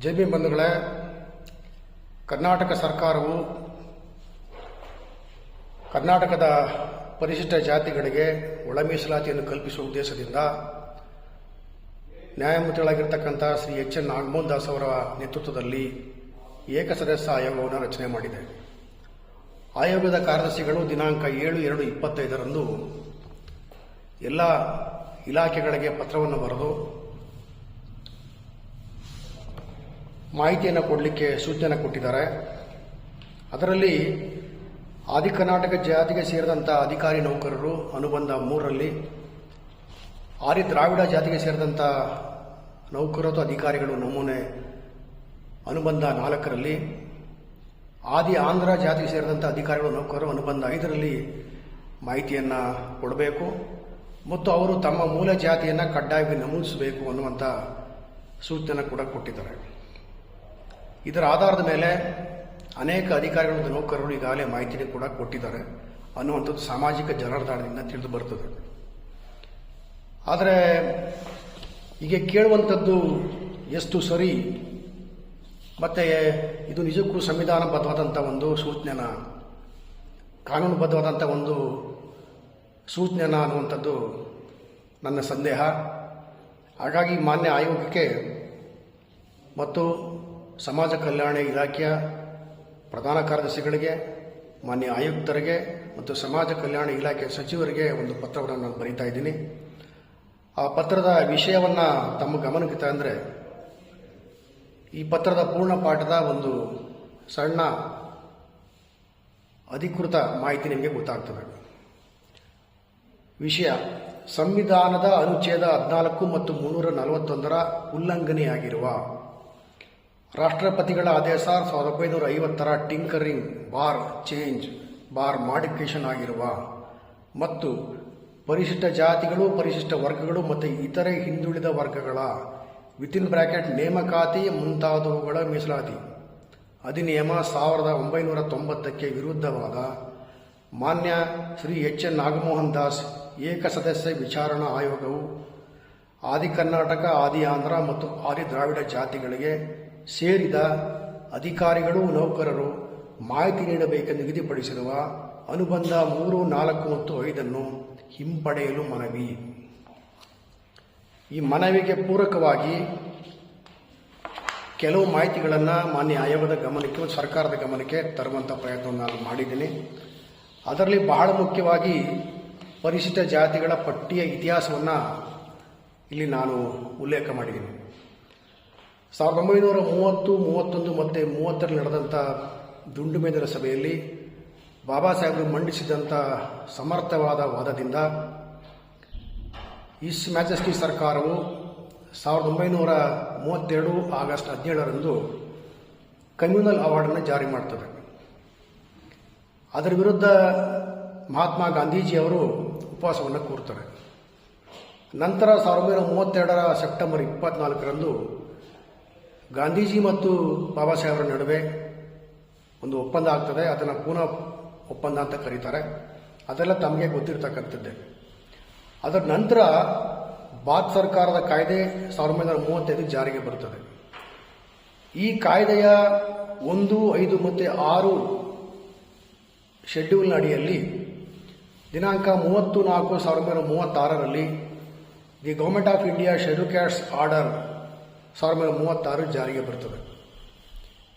ಜೆ.ಬಿ. ಬಂಧುಗಳೇ, ಕರ್ನಾಟಕ ಸರ್ಕಾರವು ಕರ್ನಾಟಕದ ಪರಿಶಿಷ್ಟ ಜಾತಿಗಳಿಗೆ ಒಳ ಮೀಸಲಾತಿಯನ್ನು ಕಲ್ಪಿಸುವ ಉದ್ದೇಶದಿಂದ ನ್ಯಾಯಮೂರ್ತಿಗಳಾಗಿರ್ತಕ್ಕಂಥ ಶ್ರೀ ಎಚ್ ಎನ್ ನಾಗಮೋಹನ್ ದಾಸ್ ಅವರ ನೇತೃತ್ವದಲ್ಲಿ ಏಕಸದಸ್ಯ ಆಯೋಗವನ್ನು ರಚನೆ ಮಾಡಿದೆ. ಆಯೋಗದ ಕಾರ್ಯದರ್ಶಿಗಳು ದಿನಾಂಕ 7/2/25 ಎಲ್ಲ ಇಲಾಖೆಗಳಿಗೆ ಪತ್ರವನ್ನು ಬರೆದು ಮಾಹಿತಿಯನ್ನು ಕೊಡಲಿಕ್ಕೆ ಸೂಚನೆ ಕೊಟ್ಟಿದ್ದಾರೆ. ಅದರಲ್ಲಿ ಆದಿ ಕರ್ನಾಟಕ ಜಾತಿಗೆ ಸೇರಿದಂಥ ಅಧಿಕಾರಿ ನೌಕರರು ಅನುಬಂಧ 3ರಲ್ಲಿ, ಆದಿ ದ್ರಾವಿಡ ಜಾತಿಗೆ ಸೇರಿದಂಥ ನೌಕರರು ಅಥವಾ ಅಧಿಕಾರಿಗಳು ನಮೂನೆ ಅನುಬಂಧ 4ರಲ್ಲಿ, ಆದಿ ಆಂಧ್ರ ಜಾತಿಗೆ ಸೇರಿದಂಥ ಅಧಿಕಾರಿಗಳು ನೌಕರರು ಅನುಬಂಧ 5ರಲ್ಲಿ ಮಾಹಿತಿಯನ್ನು ಕೊಡಬೇಕು ಮತ್ತು ಅವರು ತಮ್ಮ ಮೂಲ ಜಾತಿಯನ್ನು ಕಡ್ಡಾಯವಾಗಿ ನಮೂದಿಸಬೇಕು ಅನ್ನುವಂಥ ಸೂಚನೆ ಕೂಡ ಕೊಟ್ಟಿದ್ದಾರೆ. ಇದರ ಆಧಾರದ ಮೇಲೆ ಅನೇಕ ಅಧಿಕಾರಿಗಳು ಮತ್ತು ನೌಕರರು ಈಗಾಗಲೇ ಮಾಹಿತಿಯನ್ನು ಕೂಡ ಕೊಟ್ಟಿದ್ದಾರೆ ಅನ್ನುವಂಥದ್ದು ಸಾಮಾಜಿಕ ಜಾಲತಾಣದಿಂದ ತಿಳಿದು ಬರ್ತದೆ. ಆದರೆ ಈಗ ಕೇಳುವಂಥದ್ದು ಎಷ್ಟು ಸರಿ ಮತ್ತು ಇದು ನಿಜಕ್ಕೂ ಸಂವಿಧಾನಬದ್ಧವಾದಂಥ ಒಂದು ಸೂಚನೆನ, ಕಾನೂನುಬದ್ಧವಾದಂಥ ಒಂದು ಸೂಚನೆನ ಅನ್ನುವಂಥದ್ದು ನನ್ನ ಸಂದೇಹ. ಹಾಗಾಗಿ ಮಾನ್ಯ ಆಯೋಗಕ್ಕೆ ಮತ್ತು ಸಮಾಜ ಕಲ್ಯಾಣ ಇಲಾಖೆಯ ಪ್ರಧಾನ ಕಾರ್ಯದರ್ಶಿಗಳಿಗೆ, ಮಾನ್ಯ ಆಯುಕ್ತರಿಗೆ ಮತ್ತು ಸಮಾಜ ಕಲ್ಯಾಣ ಇಲಾಖೆ ಸಚಿವರಿಗೆ ಒಂದು ಪತ್ರವನ್ನು ನಾನು ಬರೀತಾ ಇದ್ದೀನಿ. ಆ ಪತ್ರದ ವಿಷಯವನ್ನು ತಮ್ಮ ಗಮನಕ್ಕೆ ತಂದರೆ ಈ ಪತ್ರದ ಪೂರ್ಣ ಪಾಠದ ಒಂದು ಸಣ್ಣ ಅಧಿಕೃತ ಮಾಹಿತಿ ನಿಮಗೆ ಗೊತ್ತಾಗ್ತದೆ. ವಿಷಯ: ಸಂವಿಧಾನದ ಅನುಚ್ಛೇದ 14 ಮತ್ತು 341 ಉಲ್ಲಂಘನೆಯಾಗಿರುವ, ರಾಷ್ಟ್ರಪತಿಗಳ ಆದೇಶ 1950 tinkering bar change bar modification ಆಗಿರುವ ಮತ್ತು ಪರಿಶಿಷ್ಟ ಜಾತಿಗಳು, ಪರಿಶಿಷ್ಟ ವರ್ಗಗಳು ಮತ್ತು ಇತರೆ ಹಿಂದುಳಿದ ವರ್ಗಗಳ (ನೇಮಕಾತಿ ಮುಂತಾದವುಗಳ ಮೀಸಲಾತಿ) ಅಧಿನಿಯಮ 1990ಕ್ಕೆ ವಿರುದ್ಧವಾದ ಮಾನ್ಯ ಶ್ರೀ ಎಚ್ ಎನ್ ನಾಗಮೋಹನ್ ದಾಸ್ ಏಕಸದಸ್ಯ ವಿಚಾರಣಾ ಆಯೋಗವು ಆದಿ ಕರ್ನಾಟಕ, ಆದಿ ಆಂಧ್ರ ಮತ್ತು ಆದಿ ದ್ರಾವಿಡ ಜಾತಿಗಳಿಗೆ ಸೇರಿದ ಅಧಿಕಾರಿಗಳು, ನೌಕರರು ಮಾಹಿತಿ ನೀಡಬೇಕೆಂದು ನಿಗದಿಪಡಿಸಿರುವ ಅನುಬಂಧ 3, 4 ಮತ್ತು 5 ಹಿಂಪಡೆಯಲು ಮನವಿ. ಈ ಮನವಿಗೆ ಪೂರಕವಾಗಿ ಕೆಲವು ಮಾಹಿತಿಗಳನ್ನು ಮಾನ್ಯ ಆಯೋಗದ ಗಮನಕ್ಕೆ ಮತ್ತು ಸರ್ಕಾರದ ಗಮನಕ್ಕೆ ತರುವಂಥ ಪ್ರಯತ್ನವನ್ನು ನಾನು ಮಾಡಿದ್ದೀನಿ. ಅದರಲ್ಲಿ ಬಹಳ ಮುಖ್ಯವಾಗಿ ಪರಿಶಿಷ್ಟ ಜಾತಿಗಳ ಪಟ್ಟಿಯ ಇತಿಹಾಸವನ್ನು ಇಲ್ಲಿ ನಾನು ಉಲ್ಲೇಖ ಮಾಡಿದ್ದೀನಿ. 1930, 31 ಮತ್ತು 30ರಲ್ಲಿ ನಡೆದಂಥ ದುಂಡು ಮೇಜಿನ ಸಭೆಯಲ್ಲಿ ಬಾಬಾ ಸಾಹೇಬರು ಮಂಡಿಸಿದಂಥ ಸಮರ್ಥವಾದ ವಾದದಿಂದ ಈಸ್ ಮ್ಯಾಜೆಸ್ಟಿ ಸರ್ಕಾರವು 1932 ಆಗಸ್ಟ್ 17ರಂದು ಕಮ್ಯುನಲ್ ಅವಾರ್ಡನ್ನು ಜಾರಿ ಮಾಡ್ತದೆ. ಅದರ ವಿರುದ್ಧ ಮಹಾತ್ಮ ಗಾಂಧೀಜಿಯವರು ಉಪವಾಸವನ್ನು ಕೂರ್ತಾರೆ. ನಂತರ 1932 ಸೆಪ್ಟೆಂಬರ್ 24ರಂದು ಗಾಂಧೀಜಿ ಮತ್ತು ಬಾಬಾ ಸಾಹೇಬರ ನಡುವೆ ಒಂದು ಒಪ್ಪಂದ ಆಗ್ತದೆ. ಅದನ್ನು ಪೂನಾ ಒಪ್ಪಂದ ಅಂತ ಕರೀತಾರೆ. ಅದೆಲ್ಲ ತಮಗೆ ಗೊತ್ತಿರತಕ್ಕಂಥದ್ದೇ. ಅದರ ನಂತರ ಭಾರತ ಸರ್ಕಾರದ ಕಾಯ್ದೆ 1935 ಜಾರಿಗೆ ಬರುತ್ತದೆ. ಈ ಕಾಯ್ದೆಯ 1, 5 ಮತ್ತು 6 ಶೆಡ್ಯೂಲ್ನ ಅಡಿಯಲ್ಲಿ ದಿನಾಂಕ 30/4/1936ರಲ್ಲಿ the government of India schedule caste order 1936 ಜಾರಿಗೆ ಬರುತ್ತದೆ.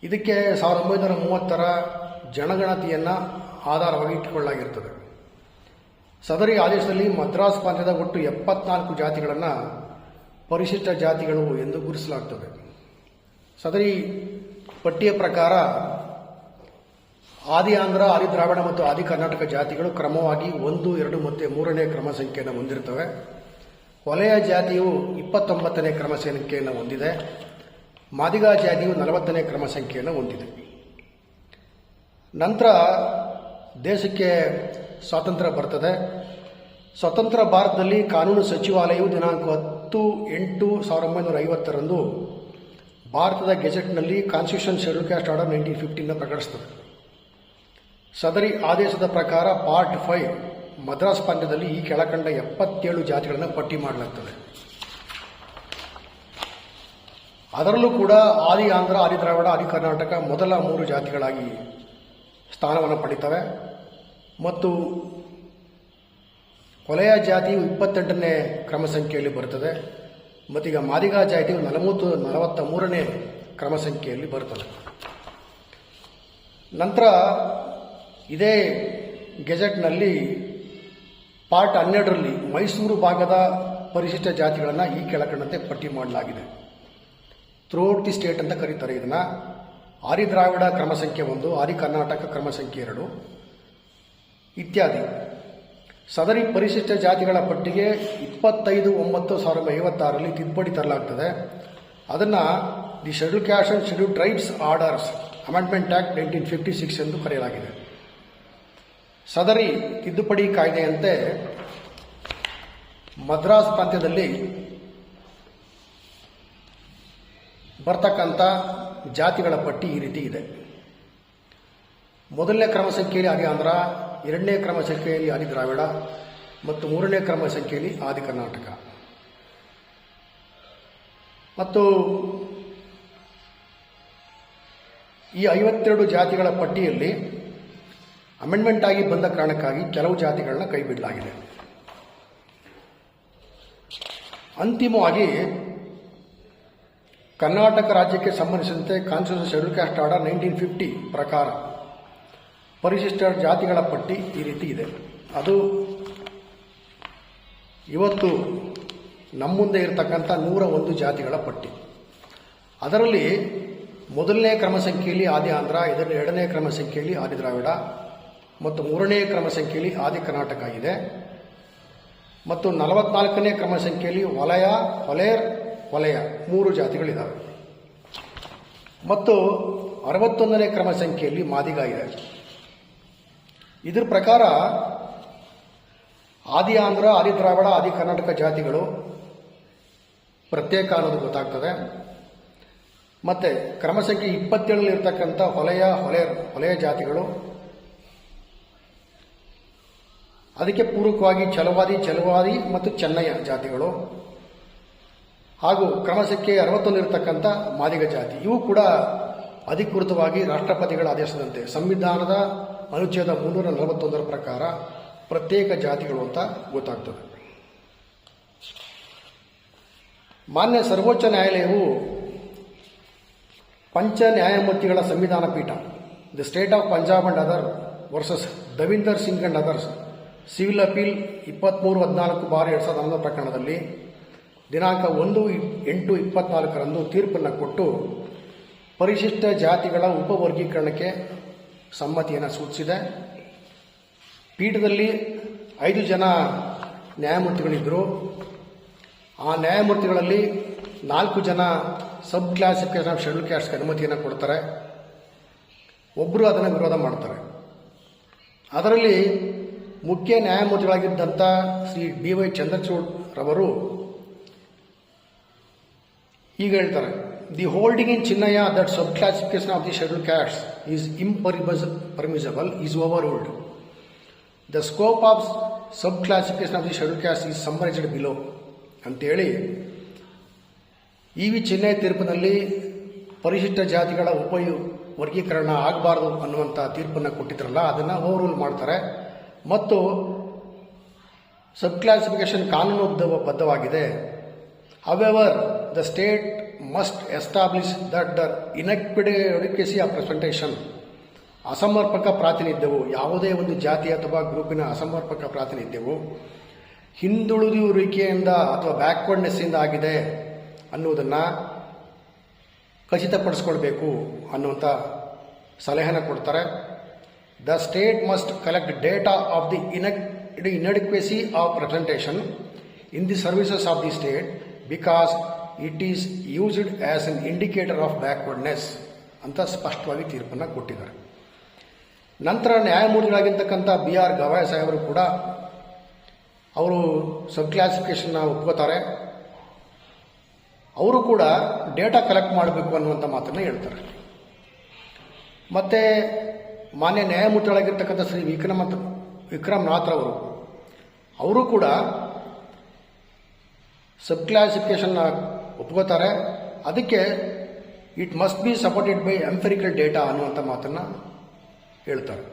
ಇದಕ್ಕೆ 1930ರ ಜನಗಣತಿಯನ್ನು ಆಧಾರವಾಗಿ ಇಟ್ಟುಕೊಳ್ಳಲಾಗಿರುತ್ತದೆ. ಸದರಿ ಆದೇಶದಲ್ಲಿ ಮದ್ರಾಸ್ ಪ್ರಾಂತ್ಯದ ಒಟ್ಟು 74 ಜಾತಿಗಳನ್ನು ಪರಿಶಿಷ್ಟ ಜಾತಿಗಳು ಎಂದು ಗುರುತಿಸಲಾಗುತ್ತದೆ. ಸದರಿ ಪಟ್ಟಿಯ ಪ್ರಕಾರ ಆದಿ ಆಂಧ್ರ, ಆದಿ ದ್ರಾವಿಡ ಮತ್ತು ಆದಿ ಕರ್ನಾಟಕ ಜಾತಿಗಳು ಕ್ರಮವಾಗಿ 1, 2 ಮತ್ತು 3ನೇ ಕ್ರಮ ಸಂಖ್ಯೆಯನ್ನು ಹೊಂದಿರುತ್ತವೆ. ವಲಯ ಜಾತಿಯು 29ನೇ ಕ್ರಮ ಸಂಖ್ಯೆಯನ್ನು ಹೊಂದಿದೆ. ಮಾದಿಗ ಜಾತಿಯು 40ನೇ ಕ್ರಮ ಸಂಖ್ಯೆಯನ್ನು ಹೊಂದಿದೆ. ನಂತರ ದೇಶಕ್ಕೆ ಸ್ವಾತಂತ್ರ್ಯ ಬರ್ತದೆ. ಸ್ವತಂತ್ರ ಭಾರತದಲ್ಲಿ ಕಾನೂನು ಸಚಿವಾಲಯವು ದಿನಾಂಕ 10/8/1950ರಂದು ಭಾರತದ ಗೆಜೆಟ್ನಲ್ಲಿ ಕಾನ್ಸ್ಟಿಟ್ಯೂಷನ್ ಶೆಡ್ಯೂಲ್ ಕ್ಯಾಸ್ಟ್ ಆರ್ಡರ್ 1915 ಪ್ರಕಟಿಸುತ್ತದೆ. ಸದರಿ ಆದೇಶದ ಪ್ರಕಾರ ಪಾರ್ಟ್ 5 ಮದ್ರಾಸ್ ಪ್ರಾಂತ್ಯದಲ್ಲಿ ಈ ಕೆಳಕಂಡ 77 ಜಾತಿಗಳನ್ನು ಪಟ್ಟಿ ಮಾಡಲಾಗುತ್ತದೆ. ಅದರಲ್ಲೂ ಕೂಡ ಆದಿ ಆಂಧ್ರ, ಆದಿ ದ್ರಾವಿಡ, ಆದಿ ಕರ್ನಾಟಕ ಮೊದಲ 3 ಜಾತಿಗಳಾಗಿ ಸ್ಥಾನವನ್ನು ಪಡಿತವೆ. ಮತ್ತು ಕೊಲೆಯ ಜಾತಿಯು 28ನೇ ಕ್ರಮ ಸಂಖ್ಯೆಯಲ್ಲಿ ಬರುತ್ತದೆ. ಮತ್ತೀಗ ಮಾದಿಗ ಜಾತಿಯು 43ನೇ ಕ್ರಮ ಸಂಖ್ಯೆಯಲ್ಲಿ ಬರುತ್ತದೆ. ನಂತರ ಇದೇ ಗೆಜೆಟ್ನಲ್ಲಿ ಪಾರ್ಟ್ 12ರಲ್ಲಿ ಮೈಸೂರು ಭಾಗದ ಪರಿಶಿಷ್ಟ ಜಾತಿಗಳನ್ನು ಈ ಕೆಳಕಂಡಂತೆ ಪಟ್ಟಿ ಮಾಡಲಾಗಿದೆ. ಥ್ರೂಔಟ್ ದಿ ಸ್ಟೇಟ್ ಅಂತ ಕರೀತಾರೆ ಇದನ್ನು. ಆದಿ ದ್ರಾವಿಡ ಕ್ರಮ ಸಂಖ್ಯೆ 1, ಆದಿ ಕರ್ನಾಟಕ ಕ್ರಮ ಸಂಖ್ಯೆ 2 ಇತ್ಯಾದಿ. ಸದರಿ ಪರಿಶಿಷ್ಟ ಜಾತಿಗಳ ಪಟ್ಟಿಗೆ 25/9/1956ರಲ್ಲಿ ತಿದ್ದುಪಡಿ ತರಲಾಗ್ತದೆ. ಅದನ್ನು the schedule caste and schedule tribes orders amendment act 1956 ಎಂದು ಕರೆಯಲಾಗಿದೆ. ಸದರಿ ತಿದ್ದುಪಡಿ ಕಾಯ್ದೆಯಂತೆ ಮದ್ರಾಸ್ ಪ್ರಾಂತ್ಯದಲ್ಲಿ ಬರ್ತಕ್ಕಂಥ ಜಾತಿಗಳ ಪಟ್ಟಿ ಈ ರೀತಿ ಇದೆ. ಮೊದಲನೇ ಕ್ರಮ ಸಂಖ್ಯೆಯಲ್ಲಿ ಆದಿ ಆಂಧ್ರ, 2ನೇ ಕ್ರಮ ಸಂಖ್ಯೆಯಲ್ಲಿ ಆದಿ ದ್ರಾವಿಡ ಮತ್ತು 3ನೇ ಕ್ರಮ ಸಂಖ್ಯೆಯಲ್ಲಿ ಆದಿ ಕರ್ನಾಟಕ. ಮತ್ತು ಈ 52 ಜಾತಿಗಳ ಪಟ್ಟಿಯಲ್ಲಿ ಅಮೆಂಡ್ಮೆಂಟ್ ಆಗಿ ಬಂದ ಕಾರಣಕ್ಕಾಗಿ ಕೆಲವು ಜಾತಿಗಳನ್ನ ಕೈಬಿಡಲಾಗಿದೆ. ಅಂತಿಮವಾಗಿ ಕರ್ನಾಟಕ ರಾಜ್ಯಕ್ಕೆ ಸಂಬಂಧಿಸಿದಂತೆ ಕಾನ್ಸ್ಟಿಟ್ಯೂಷನ್ ಶೆಡ್ಯೂಲ್ ಕ್ಯಾಸ್ಟ್ ಆರ್ಡರ್ 1950 ಪ್ರಕಾರ ಪರಿಶಿಷ್ಟ ಜಾತಿಗಳ ಪಟ್ಟಿ ಈ ರೀತಿ ಇದೆ. ಅದು ಇವತ್ತು ನಮ್ಮ ಮುಂದೆ ಇರತಕ್ಕಂಥ 101 ಜಾತಿಗಳ ಪಟ್ಟಿ. ಅದರಲ್ಲಿ ಮೊದಲನೇ ಕ್ರಮ ಸಂಖ್ಯೆಯಲ್ಲಿ ಆದಿ ಆಂಧ್ರ, 2ನೇ ಕ್ರಮ ಸಂಖ್ಯೆಯಲ್ಲಿ ಆದಿ ದ್ರಾವಿಡ ಮತ್ತು 3ನೇ ಕ್ರಮ ಸಂಖ್ಯೆಯಲ್ಲಿ ಆದಿ ಕರ್ನಾಟಕ ಇದೆ. ಮತ್ತು 44ನೇ ಕ್ರಮ ಸಂಖ್ಯೆಯಲ್ಲಿ ವಲಯ, ಹೊಲೇರ್, ವಲಯ 3 ಜಾತಿಗಳಿದ್ದಾವೆ. ಮತ್ತು 61ನೇ ಕ್ರಮ ಸಂಖ್ಯೆಯಲ್ಲಿ ಮಾದಿಗ ಇದೆ. ಇದರ ಪ್ರಕಾರ ಆದಿ ಆಂಧ್ರ, ಆದಿ ದ್ರಾವಿಡ, ಆದಿ ಕರ್ನಾಟಕ ಜಾತಿಗಳು ಪ್ರತ್ಯೇಕ ಅನ್ನೋದು ಗೊತ್ತಾಗ್ತದೆ. ಮತ್ತು ಕ್ರಮ ಸಂಖ್ಯೆ 27ರಲ್ಲಿ ಇರತಕ್ಕಂಥ ಹೊಲೆಯ, ಹೊಲೆಯ ಜಾತಿಗಳು, ಅದಕ್ಕೆ ಪೂರಕವಾಗಿ ಚಲವಾದಿ ಮತ್ತು ಚೆನ್ನಯ್ಯ ಜಾತಿಗಳು, ಹಾಗೂ ಕ್ರಮ ಸಂಖ್ಯೆ 61 ಇರತಕ್ಕಂಥ ಮಾದಿಗ ಜಾತಿ. ಇವು ಕೂಡ ಅಧಿಕೃತವಾಗಿ ರಾಷ್ಟ್ರಪತಿಗಳ ಆದೇಶದಂತೆ ಸಂವಿಧಾನದ ಅನುಚ್ಛೇದ 341 ಪ್ರಕಾರ ಪ್ರತ್ಯೇಕ ಜಾತಿಗಳು ಅಂತ ಗೊತ್ತಾಗ್ತದೆ. ಮಾನ್ಯ ಸರ್ವೋಚ್ಚ ನ್ಯಾಯಾಲಯವು ಪಂಚ ನ್ಯಾಯಮೂರ್ತಿಗಳ ಸಂವಿಧಾನ ಪೀಠ the state of Punjab and other versus Davinder Singh and others civil appeal 2314/2011 ಪ್ರಕರಣದಲ್ಲಿ ದಿನಾಂಕ 1/8/24ರಂದು ತೀರ್ಪನ್ನು ಕೊಟ್ಟು ಪರಿಶಿಷ್ಟ ಜಾತಿಗಳ ಉಪವರ್ಗೀಕರಣಕ್ಕೆ ಸಮ್ಮತಿಯನ್ನು ಸೂಚಿಸಿದೆ. ಪೀಠದಲ್ಲಿ 5 ಜನ ನ್ಯಾಯಮೂರ್ತಿಗಳಿದ್ದರು. ಆ ನ್ಯಾಯಮೂರ್ತಿಗಳಲ್ಲಿ 4 ಜನ ಸಬ್ ಕ್ಲಾಸಿಫಿಕೇಶನ್ ಆಫ್ ಶೆಡ್ಯೂಲ್ ಕ್ಯಾಸ್ಟ್ಗೆ ಅನುಮತಿಯನ್ನು ಕೊಡ್ತಾರೆ, ಒಬ್ಬರು ಅದನ್ನು ವಿರೋಧ ಮಾಡ್ತಾರೆ. ಅದರಲ್ಲಿ ಮುಖ್ಯ ನ್ಯಾಯಮೂರ್ತಿಗಳಾಗಿದ್ದಂಥ ಶ್ರೀ ಡಿ.ವೈ. ಚಂದ್ರಚೂಡ್ ರವರು ಈಗ ಹೇಳ್ತಾರೆ, the holding in Chinnaiah that sub classification of the schedule caste is impermissible is overruled. The scope of sub classification of the schedule caste is summarised below ಅಂತೇಳಿ ಇ.ವಿ. ಚೆನ್ನೈ ತೀರ್ಪಿನಲ್ಲಿ ಪರಿಶಿಷ್ಟ ಜಾತಿಗಳ ವರ್ಗೀಕರಣ ಆಗಬಾರ್ದು ಅನ್ನುವಂಥ ತೀರ್ಪನ್ನು ಕೊಟ್ಟಿದ್ರಲ್ಲ, ಅದನ್ನು ಓವರ್ ರೂಲ್ ಮಾಡ್ತಾರೆ. ಮತ್ತು ಸಬ್ ಕ್ಲಾಸಿಫಿಕೇಶನ್ ಕಾನೂನುಬದ್ಧವಾಗಿದೆ. However the state must establish that the inadequacy of representation, ಅಸಮರ್ಪಕ ಪ್ರಾತಿನಿಧ್ಯವು, ಯಾವುದೇ ಒಂದು ಜಾತಿ ಅಥವಾ ಗ್ರೂಪಿನ ಅಸಮರ್ಪಕ ಪ್ರಾತಿನಿಧ್ಯವು ಹಿಂದುಳಿಯುವಿಕೆಯಿಂದ ಅಥವಾ ಬ್ಯಾಕ್ವರ್ಡ್ನೆಸ್ಸಿಂದ ಆಗಿದೆ ಅನ್ನುವುದನ್ನು ಖಚಿತಪಡಿಸ್ಕೊಳ್ಬೇಕು ಅನ್ನುವಂಥ ಸಲಹೆಯನ್ನು ಕೊಡ್ತಾರೆ. The state must collect data of the inadequacy of representation in the services of the state because it is used as an indicator of backwardness ಅಂತ ಸ್ಪಷ್ಟವಾಗಿ ತೀರ್ಪನ್ನು ಕೊಟ್ಟಿದ್ದಾರೆ. ನಂತರ ನ್ಯಾಯಮೂರ್ತಿಗಳಾಗಿರ್ತಕ್ಕಂಥ B.R. ಗವಾಯ್ ಸಾಹೇಬರು ಕೂಡ ಅವರು ಸಬ್ ಕ್ಲಾಸಿಫಿಕೇಶನ್ನ ಒಪ್ಕೋತಾರೆ. ಅವರು ಕೂಡ ಡೇಟಾ ಕಲೆಕ್ಟ್ ಮಾಡಬೇಕು ಅನ್ನುವಂಥ ಮಾತನ್ನು ಹೇಳ್ತಾರೆ. ಮತ್ತು ಮಾನ್ಯ ನ್ಯಾಯಮೂರ್ತಿಗಳಾಗಿರ್ತಕ್ಕಂಥ ಶ್ರೀ ವಿಕ್ರಮನಾಥ್ ಅವರು ಕೂಡ ಸಬ್ ಕ್ಲಾಸಿಫಿಕೇಶನ್ನ ಒಪ್ಕೋತಾರೆ. ಅದಕ್ಕೆ it must be supported by empirical data ಅನ್ನುವಂಥ ಮಾತನ್ನು ಹೇಳ್ತಾರೆ.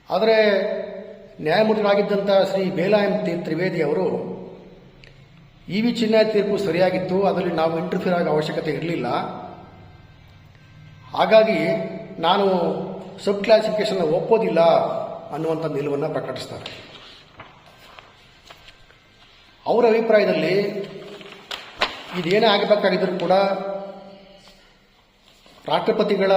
ಆದರೆ ನ್ಯಾಯಮೂರ್ತಿಗಳಾಗಿದ್ದಂಥ ಶ್ರೀ ಬೇಲಾ ಎಂ ತ್ರಿವೇದಿ ಅವರು ಇ.ವಿ. ಚಿನ್ನಯ್ಯ ತೀರ್ಪು ಸರಿಯಾಗಿತ್ತು, ಅದರಲ್ಲಿ ನಾವು ಇಂಟರ್ಫಿಯರ್ ಆಗೋ ಅವಶ್ಯಕತೆ ಇರಲಿಲ್ಲ, ಹಾಗಾಗಿ ನಾನು ಸಬ್ ಕ್ಲಾಸಿಫಿಕೇಶನ್ ಒಪ್ಪೋದಿಲ್ಲ ಅನ್ನುವಂಥ ನಿಲುವನ್ನು ಪ್ರಕಟಿಸ್ತಾರೆ. ಅವರ ಅಭಿಪ್ರಾಯದಲ್ಲಿ ಇದೇನೇ ಆಗಬೇಕಾಗಿದ್ದರೂ ಕೂಡ ರಾಷ್ಟ್ರಪತಿಗಳ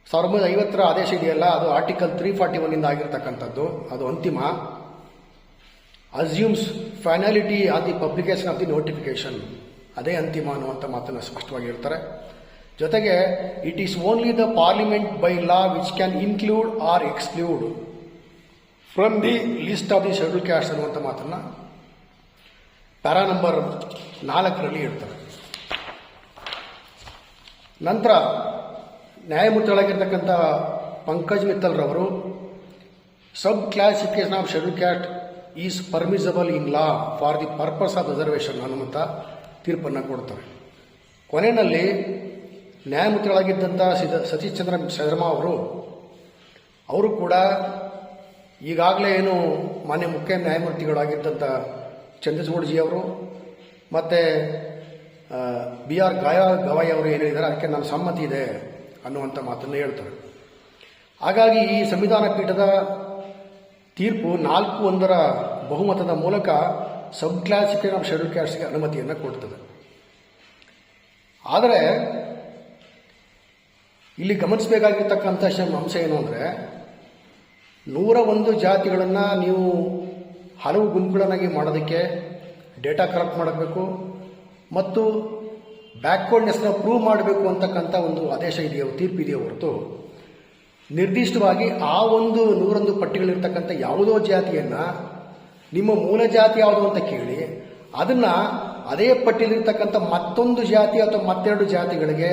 1950 ಆದೇಶ ಇದೆಯಲ್ಲ, ಅದು ಆರ್ಟಿಕಲ್ 341 ಆಗಿರ್ತಕ್ಕಂಥದ್ದು, ಅದು ಅಂತಿಮ. Assumes finality on the publication of the notification, ಅದೇ ಅಂತಿಮ ಅನ್ನುವಂಥ ಮಾತನ್ನು ಸ್ಪಷ್ಟವಾಗಿ ಹೇಳ್ತಾರೆ. ಜೊತೆಗೆ it is only the parliament by law which can include or exclude from the list of the schedule caste ಅನ್ನುವಂಥ ಮಾತನ್ನು ಪ್ಯಾರಾ ನಂಬರ್ 4 ಹೇಳ್ತಾರೆ. ನಂತರ ನ್ಯಾಯಮೂರ್ತಿಗಳಾಗಿರ್ತಕ್ಕಂಥ ಪಂಕಜ್ ಮಿತ್ತಲ್ ರವರು sub classification of schedule caste is permissible in law for the purpose of reservation ಅನ್ನುವಂಥ ತೀರ್ಪನ್ನು ಕೊಡ್ತಾರೆ. ಕೊನೆಯಲ್ಲಿ ನ್ಯಾಯಮೂರ್ತಿಗಳಾಗಿದ್ದಂಥ ಸತೀಶ್ ಚಂದ್ರ ಶರ್ಮಾ ಅವರು ಕೂಡ ಈಗಾಗಲೇ ಏನು ಮಾನ್ಯ ಮುಖ್ಯ ನ್ಯಾಯಮೂರ್ತಿಗಳಾಗಿದ್ದಂಥ ಚಂದ್ರಚೂಡ್ ಜಿ ಅವರು ಮತ್ತು B.R. ಗವಾಯಿ ಅವರು ಏನು ಹೇಳಿದ್ದಾರೆ ಅದಕ್ಕೆ ನನ್ನ ಸಮ್ಮತಿ ಇದೆ ಅನ್ನುವಂಥ ಮಾತನ್ನು ಹೇಳ್ತಾರೆ. ಹಾಗಾಗಿ ಈ ಸಂವಿಧಾನ ಪೀಠದ ತೀರ್ಪು 4-1 ಬಹುಮತದ ಮೂಲಕ ಸಬ್ ಕ್ಲಾಸಿಫಿಕೇಶನ್ ಆಫ್ ಶೆಡ್ಯೂಲ್ ಕ್ಯಾಸ್ಟ್ಗೆ ಅನುಮತಿಯನ್ನು ಕೊಡ್ತದೆ. ಆದರೆ ಇಲ್ಲಿ ಗಮನಿಸಬೇಕಾಗಿರ್ತಕ್ಕಂಥ ಅಂಶ ಏನು ಅಂದರೆ, 101 ಜಾತಿಗಳನ್ನು ನೀವು ಹಲವು ಗುಂಪುಗಳನ್ನಾಗಿ ಮಾಡೋದಕ್ಕೆ ಡೇಟಾ ಕಲೆಕ್ಟ್ ಮಾಡಬೇಕು ಮತ್ತು ಬ್ಯಾಕ್ವರ್ಡ್ನೆಸ್ನ ಪ್ರೂವ್ ಮಾಡಬೇಕು ಅಂತಕ್ಕಂಥ ಒಂದು ಆದೇಶ ಇದೆಯೋ, ತೀರ್ಪಿದೆಯೋ ಹೊರತು ನಿರ್ದಿಷ್ಟವಾಗಿ ಆ ಒಂದು 101 ಪಟ್ಟಿಗಳಿರ್ತಕ್ಕಂಥ ಯಾವುದೋ ಜಾತಿಯನ್ನು ನಿಮ್ಮ ಮೂಲ ಜಾತಿ ಯಾವುದು ಅಂತ ಕೇಳಿ ಅದನ್ನು ಅದೇ ಪಟ್ಟಿಯಲ್ಲಿರ್ತಕ್ಕಂಥ ಮತ್ತೊಂದು ಜಾತಿ ಅಥವಾ ಮತ್ತೆರಡು ಜಾತಿಗಳಿಗೆ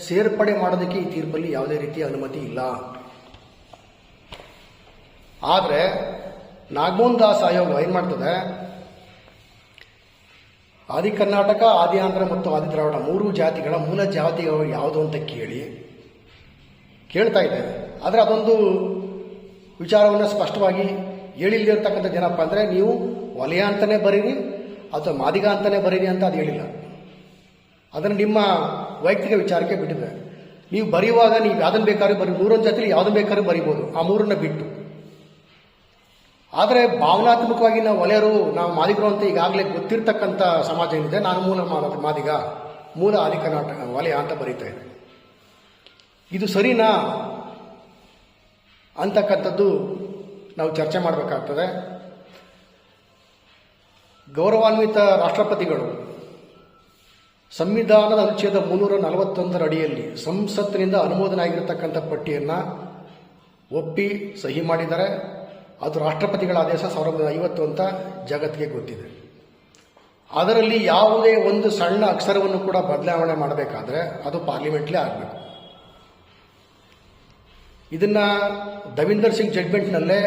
ಸೇರ್ಪಡೆ ಮಾಡೋದಕ್ಕೆ ಈ ತೀರ್ಪಲ್ಲಿ ಯಾವುದೇ ರೀತಿಯ ಅನುಮತಿ ಇಲ್ಲ. ಆದರೆ ನಾಗಮೋಹನ್ ದಾಸ್ ಆಯೋಗ ಏನು ಮಾಡ್ತದೆ, ಆದಿ ಕರ್ನಾಟಕ, ಆದಿ ಆಂಧ್ರ ಮತ್ತು ಆದಿ ದ್ರಾವಿಡ 3 ಜಾತಿಗಳ ಮೂಲ ಜಾತಿಗಳು ಯಾವುದು ಅಂತ ಕೇಳ್ತಾ ಇದೆ. ಆದರೆ ಅದೊಂದು ವಿಚಾರವನ್ನು ಸ್ಪಷ್ಟವಾಗಿ ಹೇಳಿಲ್ದಿರ್ತಕ್ಕಂಥ ಏನಪ್ಪ ಅಂದರೆ, ನೀವು ವಲಯ ಅಂತಲೇ ಬರೀರಿ ಅಥವಾ ಮಾದಿಗ ಅಂತಲೇ ಬರೀರಿ ಅಂತ ಅದು ಹೇಳಿಲ್ಲ. ಅದನ್ನು ನಿಮ್ಮ ವೈಯಕ್ತಿಕ ವಿಚಾರಕ್ಕೆ ಬಿಟ್ಟಿದೆ. ನೀವು ಬರೆಯುವಾಗ ನೀವು ಯಾವುದನ್ನು ಬೇಕಾದ್ರೂ 101 ಜಾತಿಲಿ ಯಾವುದನ್ನು ಬೇಕಾದ್ರೂ ಬರಿಬೋದು, ಆ 3 ಬಿಟ್ಟು. ಆದರೆ ಭಾವನಾತ್ಮಕವಾಗಿ ನಾವು ವಲಯರು, ನಾವು ಮಾದಿಗರು ಅಂತ ಈಗಾಗಲೇ ಗೊತ್ತಿರ್ತಕ್ಕಂಥ ಸಮಾಜ ಏನಿದೆ, ನಾನು ಮೂಲ ಮಾದಿಗ, ಮೂಲ ಆದಿ ಕರ್ನಾಟಕ ವಲಯ ಅಂತ ಬರೀತಾ ಇದೆ. ಇದು ಸರಿನಾ ಅಂತಕ್ಕಂಥದ್ದು ನಾವು ಚರ್ಚೆ ಮಾಡಬೇಕಾಗ್ತದೆ. ಗೌರವಾನ್ವಿತ ರಾಷ್ಟ್ರಪತಿಗಳು ಸಂವಿಧಾನದ ಅನುಚ್ಛೇದ 341 ಅಡಿಯಲ್ಲಿ ಸಂಸತ್ತಿನಿಂದ ಅನುಮೋದನೆ ಆಗಿರತಕ್ಕಂಥ ಪಟ್ಟಿಯನ್ನು ಒಪ್ಪಿ ಸಹಿ ಮಾಡಿದ್ದಾರೆ. ಅದು ರಾಷ್ಟ್ರಪತಿಗಳ ಆದೇಶ 1950 ಅಂತ ಜಗತ್ತಿಗೆ ಗೊತ್ತಿದೆ. ಅದರಲ್ಲಿ ಯಾವುದೇ ಒಂದು ಸಣ್ಣ ಅಕ್ಷರವನ್ನು ಕೂಡ ಬದಲಾವಣೆ ಮಾಡಬೇಕಾದ್ರೆ ಅದು ಪಾರ್ಲಿಮೆಂಟ್ಲೇ ಆಗಬೇಕು. ಇದನ್ನು ದವಿಂದರ್ ಸಿಂಗ್ ಜಡ್ಮೆಂಟ್ನಲ್ಲೇ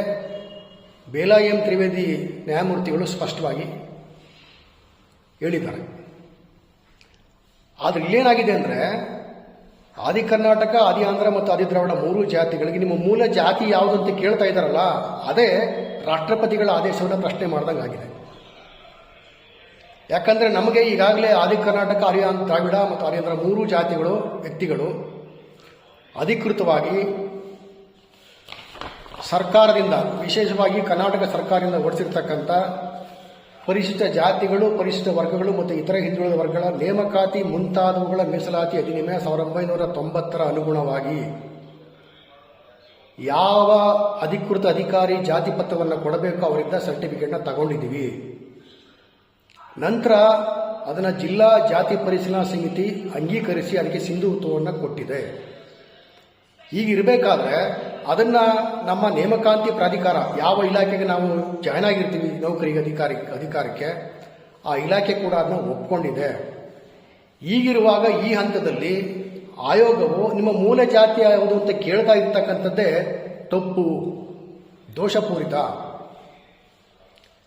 ಬೇಲಾ ಎಂ ತ್ರಿವೇದಿ ನ್ಯಾಯಮೂರ್ತಿಗಳು ಸ್ಪಷ್ಟವಾಗಿ ಹೇಳಿದ್ದಾರೆ. ಆದರೆ ಇಲ್ಲೇನಾಗಿದೆ ಅಂದರೆ, ಆದಿ ಕರ್ನಾಟಕ, ಆದಿ ಆಂಧ್ರ ಮತ್ತು ಆದಿ ದ್ರಾವಿಡ 3 ಜಾತಿಗಳಿಗೆ ನಿಮ್ಮ ಮೂಲ ಜಾತಿ ಯಾವುದು ಅಂತ ಕೇಳ್ತಾ ಇದ್ದಾರಲ್ಲ, ಅದೇ ರಾಷ್ಟ್ರಪತಿಗಳ ಆದೇಶವನ್ನು ಪ್ರಶ್ನೆ ಮಾಡ್ದಂಗೆ ಆಗಿದೆ. ಯಾಕಂದರೆ ನಮಗೆ ಈಗಾಗಲೇ ಆದಿ ಕರ್ನಾಟಕ, ಆದಿ ದ್ರಾವಿಡ ಮತ್ತು ಆದಿ ಆಂಧ್ರ 3 ಜಾತಿಗಳು ವ್ಯಕ್ತಿಗಳು ಅಧಿಕೃತವಾಗಿ ಸರ್ಕಾರದಿಂದ, ವಿಶೇಷವಾಗಿ ಕರ್ನಾಟಕ ಸರ್ಕಾರದಿಂದ ಹೊರಡಿಸಿರ್ತಕ್ಕಂಥ ಪರಿಶಿಷ್ಟ ಜಾತಿಗಳು, ಪರಿಶಿಷ್ಟ ವರ್ಗಗಳು ಮತ್ತು ಇತರ ಹಿಂದುಳಿದ ವರ್ಗಗಳ ನೇಮಕಾತಿ ಮುಂತಾದವುಗಳ ಮೀಸಲಾತಿ ಅಧಿನಿಯಮ 1990 ಅನುಗುಣವಾಗಿ ಯಾವ ಅಧಿಕೃತ ಅಧಿಕಾರಿ ಜಾತಿ ಪತ್ರವನ್ನು ಕೊಡಬೇಕು ಅವರಿಂದ ಸರ್ಟಿಫಿಕೇಟ್ನ ತಗೊಂಡಿದ್ದೀವಿ. ನಂತರ ಅದನ್ನು ಜಿಲ್ಲಾ ಜಾತಿ ಪರಿಶೀಲನಾ ಸಮಿತಿ ಅಂಗೀಕರಿಸಿ ಅದಕ್ಕೆ ಸಿಂಧುತ್ವವನ್ನು ಕೊಟ್ಟಿದೆ. ಹೀಗಿರಬೇಕಾದ್ರೆ ಅದನ್ನು ನಮ್ಮ ನೇಮಕಾತಿ ಪ್ರಾಧಿಕಾರ, ಯಾವ ಇಲಾಖೆಗೆ ನಾವು ಜಾಯ್ನ್ ಆಗಿರ್ತೀವಿ ನೌಕರಿಗೆ, ಅಧಿಕಾರಕ್ಕೆ, ಆ ಇಲಾಖೆ ಕೂಡ ಅದನ್ನು ಒಪ್ಕೊಂಡಿದೆ. ಹೀಗಿರುವಾಗ ಈ ಹಂತದಲ್ಲಿ ಆಯೋಗವು ನಿಮ್ಮ ಮೂಲ ಜಾತಿ ಯಾವುದು ಅಂತ ಕೇಳ್ತಾ ಇರ್ತಕ್ಕಂಥದ್ದೇ ತಪ್ಪು, ದೋಷಪೂರಿತ.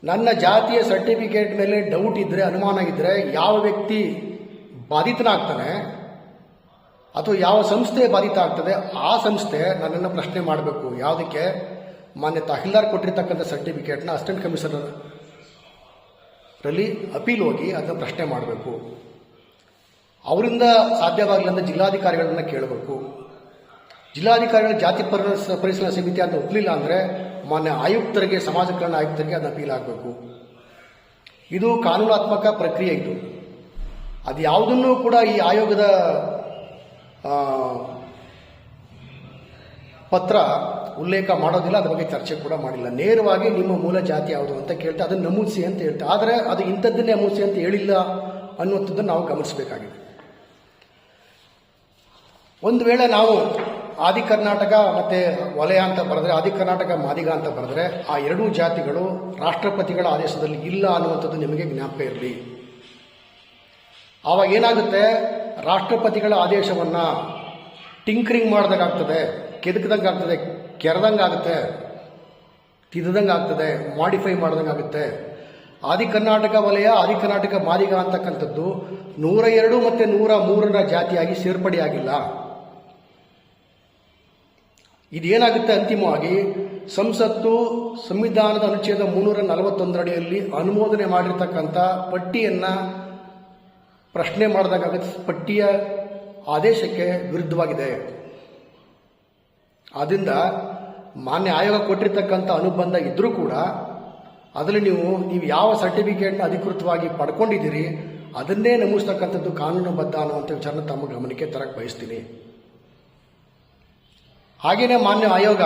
ನನ್ನ ಜಾತಿಯ ಸರ್ಟಿಫಿಕೇಟ್ ಮೇಲೆ ಡೌಟ್ ಇದ್ದರೆ, ಅನುಮಾನ ಇದ್ದರೆ, ಯಾವ ವ್ಯಕ್ತಿ ಬಾಧಿತನಾಗ್ತಾನೆ ಅಥವಾ ಯಾವ ಸಂಸ್ಥೆ ಬಾಧಿತ ಆಗ್ತದೆ ಆ ಸಂಸ್ಥೆ ನನ್ನನ್ನು ಪ್ರಶ್ನೆ ಮಾಡಬೇಕು. ಯಾವುದಕ್ಕೆ? ಮಾನ್ಯ ತಹಸೀಲ್ದಾರ್ ಕೊಟ್ಟಿರ್ತಕ್ಕಂಥ ಸರ್ಟಿಫಿಕೇಟ್ನ ಅಸಿಸ್ಟೆಂಟ್ ಕಮಿಷನರ್ ರಲ್ಲಿ ಅಪೀಲ್ ಹೋಗಿ ಅದನ್ನು ಪ್ರಶ್ನೆ ಮಾಡಬೇಕು. ಅವರಿಂದ ಸಾಧ್ಯವಾಗಲಿಲ್ಲ ಜಿಲ್ಲಾಧಿಕಾರಿಗಳನ್ನ ಕೇಳಬೇಕು. ಜಿಲ್ಲಾಧಿಕಾರಿಗಳ ಜಾತಿ ಪರಿಶೀಲನಾ ಸಮಿತಿ ಅಂತ ಒಪ್ಪಲಿಲ್ಲ ಅಂದರೆ ಮಾನ್ಯ ಆಯುಕ್ತರಿಗೆ, ಸಮಾಜ ಕಲ್ಯಾಣ ಆಯುಕ್ತರಿಗೆ ಅದನ್ನು ಅಪೀಲ್ ಆಗಬೇಕು. ಇದು ಕಾನೂನಾತ್ಮಕ ಪ್ರಕ್ರಿಯೆ. ಇದು ಅದು ಯಾವುದನ್ನು ಕೂಡ ಈ ಆಯೋಗದ ಪತ್ರ ಉಲ್ಲೇಖ ಮಾಡೋದಿಲ್ಲ, ಅದ್ರ ಬಗ್ಗೆ ಚರ್ಚೆ ಕೂಡ ಮಾಡಿಲ್ಲ. ನೇರವಾಗಿ ನಿಮ್ಮ ಮೂಲ ಜಾತಿ ಯಾವುದು ಅಂತ ಕೇಳ್ತಾ ಅದನ್ನು ನಮೂದಿಸಿ ಅಂತ ಹೇಳ್ತಾ, ಆದರೆ ಅದು ಇಂಥದ್ದನ್ನೇ ನಮೂದಿಸಿ ಅಂತ ಹೇಳಿಲ್ಲ ಅನ್ನುವಂಥದ್ದನ್ನು ನಾವು ಗಮನಿಸಬೇಕಾಗಿದೆ. ಒಂದು ವೇಳೆ ನಾವು ಆದಿ ಕರ್ನಾಟಕ ಮತ್ತು ವಲಯ ಅಂತ ಬರೆದ್ರೆ, ಆದಿ ಕರ್ನಾಟಕ ಮಾದಿಗ ಅಂತ ಬರೆದ್ರೆ, ಆ ಎರಡೂ ಜಾತಿಗಳು ರಾಷ್ಟ್ರಪತಿಗಳ ಆದೇಶದಲ್ಲಿ ಇಲ್ಲ ಅನ್ನುವಂಥದ್ದು ನಿಮಗೆ ಜ್ಞಾಪಕ ಇರಲಿ. ಆವಾಗ ಏನಾಗುತ್ತೆ, ರಾಷ್ಟ್ರಪತಿಗಳ ಆದೇಶವನ್ನು ಟಿಂಕರಿಂಗ್ ಮಾಡ್ದಂಗಾಗ್ತದೆ, ಕೆದಕ್ದಂಗೆ ಆಗ್ತದೆ, ಕೆರೆದಂಗೆ ಆಗುತ್ತೆ, ತಿದ್ದಂಗೆ ಆಗ್ತದೆ, ಮಾಡಿಫೈ ಮಾಡ್ದಂಗೆ ಆಗುತ್ತೆ. ಆದಿ ಕರ್ನಾಟಕ ವಲಯ, ಆದಿ ಕರ್ನಾಟಕ ಮಾದಿಗ ಅಂತಕ್ಕಂಥದ್ದು 102 ಮತ್ತು 103ರ ಜಾತಿಯಾಗಿ ಸೇರ್ಪಡೆಯಾಗಿಲ್ಲ. ಇದೇನಾಗುತ್ತೆ, ಅಂತಿಮವಾಗಿ ಸಂಸತ್ತು ಸಂವಿಧಾನದ ಅನುಚ್ಛೇದ 341 ಅಡಿಯಲ್ಲಿ ಅನುಮೋದನೆ ಮಾಡಿರ್ತಕ್ಕಂಥ ಪಟ್ಟಿಯನ್ನು ಪ್ರಶ್ನೆ ಮಾಡಿದಾಗುತ್ತೆ. ಪಟ್ಟಿಯ ಆದೇಶಕ್ಕೆ ವಿರುದ್ಧವಾಗಿದೆ. ಆದ್ದರಿಂದ ಮಾನ್ಯ ಆಯೋಗ ಕೊಟ್ಟಿರ್ತಕ್ಕಂಥ ಅನುಬಂಧ ಇದ್ದರೂ ಕೂಡ ಅದರಲ್ಲಿ ನೀವು ಯಾವ ಸರ್ಟಿಫಿಕೇಟ್ನ ಅಧಿಕೃತವಾಗಿ ಪಡ್ಕೊಂಡಿದ್ದೀರಿ ಅದನ್ನೇ ನಮೂದಿಸ್ತಕ್ಕಂಥದ್ದು ಕಾನೂನುಬದ್ಧ ಅನ್ನುವಂಥ ವಿಚಾರನ ತಮ್ಮ ಗಮನಕ್ಕೆ ತರಕ್ಕೆ ಬಯಸ್ತೀನಿ. ಹಾಗೆಯೇ ಮಾನ್ಯ ಆಯೋಗ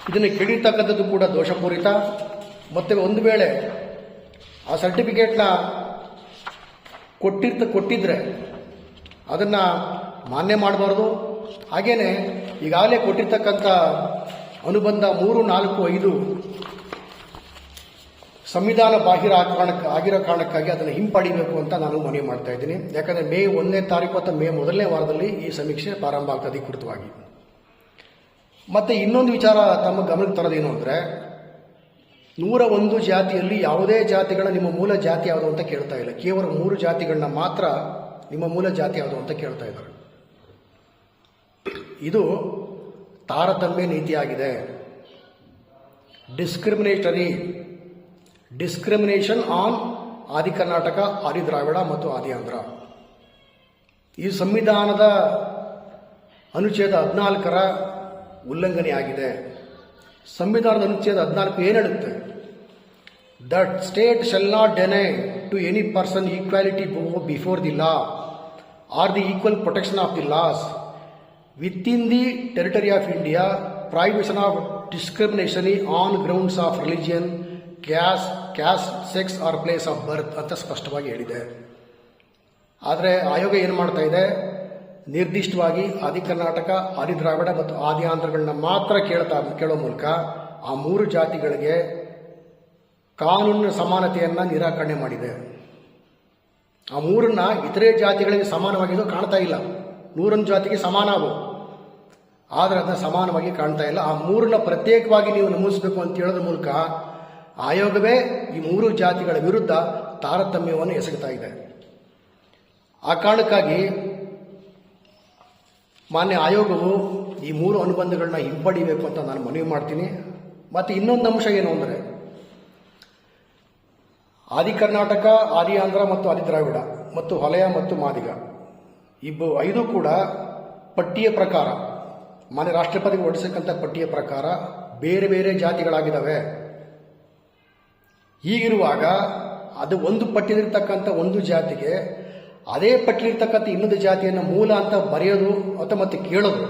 ಇದನ್ನು ಕೇಳಿರ್ತಕ್ಕಂಥದ್ದು ಕೂಡ ದೋಷಪೂರಿತ. ಮತ್ತು ಒಂದು ವೇಳೆ ಆ ಸರ್ಟಿಫಿಕೇಟ್ನ ಕೊಟ್ಟಿದ್ರೆ ಅದನ್ನು ಮಾನ್ಯ ಮಾಡಬಾರ್ದು. ಹಾಗೆಯೇ ಈಗಾಗಲೇ ಕೊಟ್ಟಿರ್ತಕ್ಕಂಥ ಅನುಬಂಧ 3, 4, 5 ಸಂವಿಧಾನ ಬಾಹಿರ ಆಗಿರೋ ಕಾರಣಕ್ಕಾಗಿ ಅದನ್ನು ಹಿಂಪಡಿಬೇಕು ಅಂತ ನಾನು ಮನವಿ ಮಾಡ್ತಾ ಇದ್ದೀನಿ. ಯಾಕಂದರೆ ಮೇ 1ನೇ ತಾರೀಕು ಅಥವಾ ಮೇ 1ನೇ ವಾರದಲ್ಲಿ ಈ ಸಮೀಕ್ಷೆ ಪ್ರಾರಂಭ ಆಗ್ತದೆ ಅಧಿಕೃತವಾಗಿ. ಮತ್ತು ಇನ್ನೊಂದು ವಿಚಾರ ತಮ್ಮ ಗಮನಕ್ಕೆ ತರೋದೇನು ಅಂದರೆ, 101 ಜಾತಿಯಲ್ಲಿ ಯಾವುದೇ ಜಾತಿಗಳ ನಿಮ್ಮ ಮೂಲ ಜಾತಿ ಯಾವುದು ಅಂತ ಕೇಳ್ತಾ ಇಲ್ಲ. ಕೇವಲ 3 ಜಾತಿಗಳನ್ನ ಮಾತ್ರ ನಿಮ್ಮ ಮೂಲ ಜಾತಿ ಯಾವುದು ಅಂತ ಕೇಳ್ತಾ ಇದ್ದಾರೆ. ಇದು ತಾರತಮ್ಯ ನೀತಿಯಾಗಿದೆ. ಡಿಸ್ಕ್ರಿಮಿನೇಷನ್ ಆನ್ ಆದಿ ಕರ್ನಾಟಕ, ಆದಿ ದ್ರಾವಿಡ ಮತ್ತು ಆದಿ ಆಂಧ್ರ. ಈ ಸಂವಿಧಾನದ ಅನುಚ್ಛೇದ 14ರ ಉಲ್ಲಂಘನೆ ಆಗಿದೆ. ಸಂವಿಧಾನದ ಅನುಚ್ಛೇದ 14 ಏನು ಹೇಳುತ್ತೆ? That state shall not deny to any person equality before the law or the equal protection of the laws within the territory of India, privation of discrimination on grounds of religion, caste, sex or place of birth ಅಂತ ಸ್ಪಷ್ಟವಾಗಿ ಹೇಳಿದೆ. ಆದರೆ ಆಯೋಗ ಏನು ಮಾಡ್ತಾ ಇದೆ, ನಿರ್ದಿಷ್ಟವಾಗಿ ಆದಿ ಕರ್ನಾಟಕ, ಆದಿ ದ್ರಾವಿಡ ಮತ್ತು ಆದಿ ಆಂಧ್ರಗಳನ್ನ ಮಾತ್ರ ಕೇಳೋ ಮೂಲಕ ಆ 3 ಜಾತಿಗಳಿಗೆ ಕಾನೂನಿನ ಸಮಾನತೆಯನ್ನು ನಿರಾಕರಣೆ ಮಾಡಿದೆ. ಆ 3ನ್ನ ಇತರೆ ಜಾತಿಗಳಿಗೆ ಸಮಾನವಾಗಿದ್ದು ಕಾಣ್ತಾ ಇಲ್ಲ. 101 ಜಾತಿಗೆ ಸಮಾನ ಅವು, ಆದರೆ ಅದನ್ನ ಸಮಾನವಾಗಿ ಕಾಣ್ತಾ ಇಲ್ಲ. ಆ 3ನ್ನ ಪ್ರತ್ಯೇಕವಾಗಿ ನೀವು ನಮೂದಿಸಬೇಕು ಅಂತ ಹೇಳೋದ್ರ ಮೂಲಕ ಆಯೋಗವೇ ಈ 3 ಜಾತಿಗಳ ವಿರುದ್ಧ ತಾರತಮ್ಯವನ್ನು ಎಸಗುತ್ತಾ ಇದೆ. ಆ ಕಾರಣಕ್ಕಾಗಿ ಮಾನ್ಯ ಆಯೋಗವು ಈ 3 ಅನುಬಂಧಗಳನ್ನ ಹಿಂಪಡಿಬೇಕು ಅಂತ ನಾನು ಮನವಿ ಮಾಡ್ತೀನಿ. ಮತ್ತು ಇನ್ನೊಂದು ಅಂಶ ಏನು ಅಂದರೆ, ಆದಿ ಕರ್ನಾಟಕ, ಆದಿ ಆಂಧ್ರ ಮತ್ತು ಆದಿ ದ್ರಾವಿಡ ಮತ್ತು ವಲಯ ಮತ್ತು ಮಾದಿಗ 5 ಕೂಡ ಪಟ್ಟಿಯ ಪ್ರಕಾರ, ಮಾನ್ಯ ರಾಷ್ಟ್ರಪತಿಗೆ ಹೊರಡಿಸಕ್ಕಂಥ ಪಟ್ಟಿಯ ಪ್ರಕಾರ ಬೇರೆ ಬೇರೆ ಜಾತಿಗಳಾಗಿದ್ದಾವೆ. ಹೀಗಿರುವಾಗ ಅದು ಒಂದು ಪಟ್ಟಿಯಲ್ಲಿರ್ತಕ್ಕಂಥ ಒಂದು ಜಾತಿಗೆ ಅದೇ ಪಟ್ಟಿಲಿರ್ತಕ್ಕಂಥ ಇನ್ನೊಂದು ಜಾತಿಯನ್ನು ಮೂಲ ಅಂತ ಬರೆಯೋದು ಅಥವಾ ಮತ್ತೆ ಕೇಳೋದು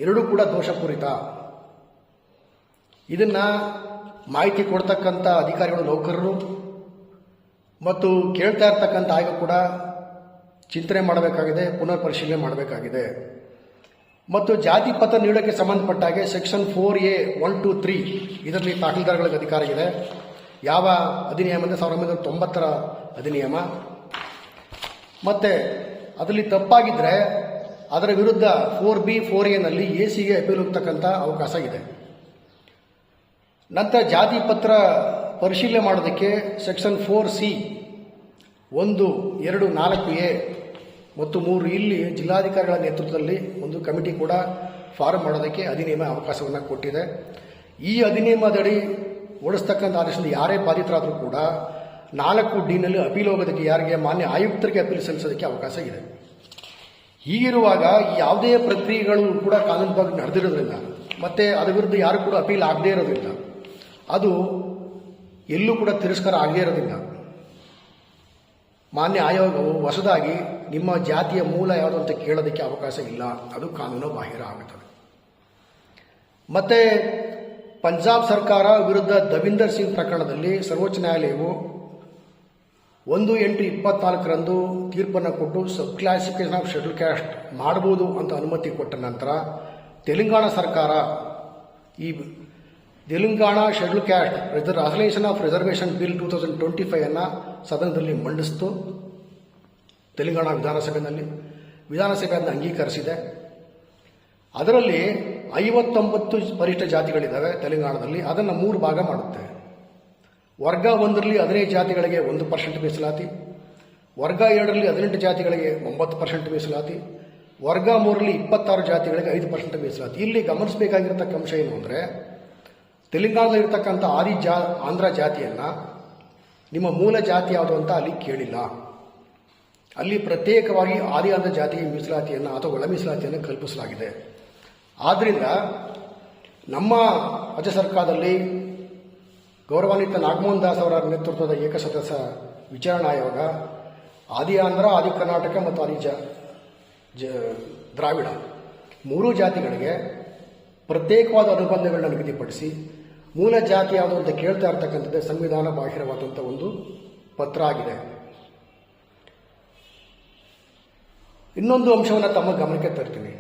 ಎರಡೂ ಕೂಡ ದೋಷಪೂರಿತ. ಇದನ್ನು ಮಾಹಿತಿ ಕೊಡ್ತಕ್ಕಂಥ ಅಧಿಕಾರಿಗಳು, ನೌಕರರು ಮತ್ತು ಕೇಳ್ತಾ ಇರ್ತಕ್ಕಂಥ ಆಯೋಗ ಕೂಡ ಚಿಂತನೆ ಮಾಡಬೇಕಾಗಿದೆ, ಪುನರ್ ಪರಿಶೀಲನೆ ಮಾಡಬೇಕಾಗಿದೆ. ಮತ್ತು ಜಾತಿ ಪತ್ರ ನೀಡೋಕ್ಕೆ ಸಂಬಂಧಪಟ್ಟಾಗೆ ಸೆಕ್ಷನ್ 4A 1, 2, 3 ಇದರಲ್ಲಿ ತಹಸೀಲ್ದಾರ್ಗಳಿಗೆ ಅಧಿಕಾರ ಇದೆ. ಯಾವ ಅಧಿನಿಯಮ ಅಂದರೆ 1990ರ ಅಧಿನಿಯಮ. ಮತ್ತು ಅದರಲ್ಲಿ ತಪ್ಪಾಗಿದ್ದರೆ ಅದರ ವಿರುದ್ಧ 4B 4Aನಲ್ಲಿ ACಗೆ ಅಪೀಲ್ ಹೋಗ್ತಕ್ಕಂಥ ಅವಕಾಶ ಇದೆ. ನಂತರ ಜಾತಿ ಪತ್ರ ಪರಿಶೀಲನೆ ಮಾಡೋದಕ್ಕೆ ಸೆಕ್ಷನ್ 4C 1, 2, 4A ಮತ್ತು 3 ಇಲ್ಲಿ ಜಿಲ್ಲಾಧಿಕಾರಿಗಳ ನೇತೃತ್ವದಲ್ಲಿ ಒಂದು ಕಮಿಟಿ ಕೂಡ ಫಾರ್ಮ್ ಮಾಡೋದಕ್ಕೆ ಅಧಿನಿಯಮ ಅವಕಾಶವನ್ನು ಕೊಟ್ಟಿದೆ. ಈ ಅಧಿನಿಯಮದಡಿ ಓಡಿಸ್ತಕ್ಕಂಥ ಆದೇಶದಿಂದ ಯಾರೇ ಬಾಧಿತರಾದರೂ ಕೂಡ 4D ಅಪೀಲ್ ಹೋಗೋದಕ್ಕೆ ಯಾರಿಗೆ ಮಾನ್ಯ ಆಯುಕ್ತರಿಗೆ ಅಪೀಲ್ ಸಲ್ಲಿಸೋದಕ್ಕೆ ಅವಕಾಶ ಇದೆ. ಹೀಗಿರುವಾಗ ಯಾವುದೇ ಪ್ರಕ್ರಿಯೆಗಳು ಕೂಡ ಕಾನೂನುಬದ್ಧ ನಡೆದಿರೋದ್ರಿಂದ ಮತ್ತು ಅದರ ವಿರುದ್ಧ ಯಾರು ಕೂಡ ಅಪೀಲ್ ಆಗದೇ ಇರೋದ್ರಿಂದ ಅದು ಎಲ್ಲೂ ಕೂಡ ತಿರಸ್ಕಾರ ಆಗದೇ ಇರೋದ್ರಿಂದ ಮಾನ್ಯ ಆಯೋಗವು ಹೊಸದಾಗಿ ನಿಮ್ಮ ಜಾತಿಯ ಮೂಲ ಯಾವುದು ಅಂತ ಕೇಳೋದಕ್ಕೆ ಅವಕಾಶ ಇಲ್ಲ, ಅದು ಕಾನೂನು ಬಾಹಿರ ಆಗುತ್ತದೆ. ಮತ್ತು ಪಂಜಾಬ್ ಸರ್ಕಾರ ವಿರುದ್ಧ ದವಿಂದರ್ ಸಿಂಗ್ ಪ್ರಕರಣದಲ್ಲಿ ಸರ್ವೋಚ್ಚ ನ್ಯಾಯಾಲಯವು 1/8/24 ತೀರ್ಪನ್ನು ಕೊಟ್ಟು ಸಬ್ ಕ್ಲಾಸಿಫಿಕೇಶನ್ ಆಫ್ ಶೆಡ್ಯೂಲ್ ಕ್ಯಾಸ್ಟ್ ಮಾಡಬಹುದು ಅಂತ ಅನುಮತಿ ಕೊಟ್ಟ ನಂತರ ತೆಲಂಗಾಣ ಸರ್ಕಾರ ಈ Telangana schedule caste resolution of reservation bill 2025 ಅನ್ನು ಸದನದಲ್ಲಿ ಮಂಡಿಸಿತು. ತೆಲಂಗಾಣ ವಿಧಾನಸಭೆ ಅದನ್ನು ಅಂಗೀಕರಿಸಿದೆ. ಅದರಲ್ಲಿ 59 ಪರಿಷ್ಠ ಜಾತಿಗಳಿದ್ದಾವೆ ತೆಲಂಗಾಣದಲ್ಲಿ. ಅದನ್ನು 3 ಭಾಗ ಮಾಡುತ್ತೆ. ವರ್ಗ 1ರಲ್ಲಿ 15 ಜಾತಿಗಳಿಗೆ 1% ಮೀಸಲಾತಿ, ವರ್ಗ 2ರಲ್ಲಿ 18 ಜಾತಿಗಳಿಗೆ 9% ಮೀಸಲಾತಿ, ವರ್ಗ 3ರಲ್ಲಿ 26 ಜಾತಿಗಳಿಗೆ 5% ಮೀಸಲಾತಿ. ಇಲ್ಲಿ ಗಮನಿಸಬೇಕಾಗಿರತಕ್ಕ ಅಂಶ ಏನು ಅಂದರೆ, ತೆಲಂಗಾಣದಲ್ಲಿರ್ತಕ್ಕಂಥ ಆಂಧ್ರ ಜಾತಿಯನ್ನು ನಿಮ್ಮ ಮೂಲ ಜಾತಿ ಯಾವುದು ಅಂತ ಅಲ್ಲಿ ಕೇಳಿಲ್ಲ. ಅಲ್ಲಿ ಪ್ರತ್ಯೇಕವಾಗಿ ಆಂಧ್ರ ಜಾತಿಗೆ ಮೀಸಲಾತಿಯನ್ನು ಅಥವಾ ಒಳ ಮೀಸಲಾತಿಯನ್ನು ಕಲ್ಪಿಸಲಾಗಿದೆ. ಆದ್ದರಿಂದ ನಮ್ಮ ರಾಜ್ಯ ಸರ್ಕಾರದಲ್ಲಿ ಗೌರವಾನ್ವಿತ ನಾಗಮೋಹನ್ ದಾಸ್ ಅವರ ನೇತೃತ್ವದ ಏಕಸದಸ್ಯ ವಿಚಾರಣಾ ಆಯೋಗ ಆದಿ ಆಂಧ್ರ, ಆದಿ ಕರ್ನಾಟಕ ಮತ್ತು ಆದಿ ದ್ರಾವಿಡ 3 ಜಾತಿಗಳಿಗೆ ಪ್ರತ್ಯೇಕವಾದ ಅನುಬಂಧಗಳನ್ನ ನಿಗದಿಪಡಿಸಿ ಮೂಲ ಜಾತಿ ಯಾವುದು ಅಂತ ಕೇಳ್ತಾ ಇರ್ತಕ್ಕಂಥದ್ದೇ ಸಂವಿಧಾನ ಬಾಹಿರವಾದಂಥ ಒಂದು ಪತ್ರ ಆಗಿದೆ. ಇನ್ನೊಂದು ಅಂಶವನ್ನು ತಮ್ಮ ಗಮನಕ್ಕೆ ತರ್ತೀನಿ.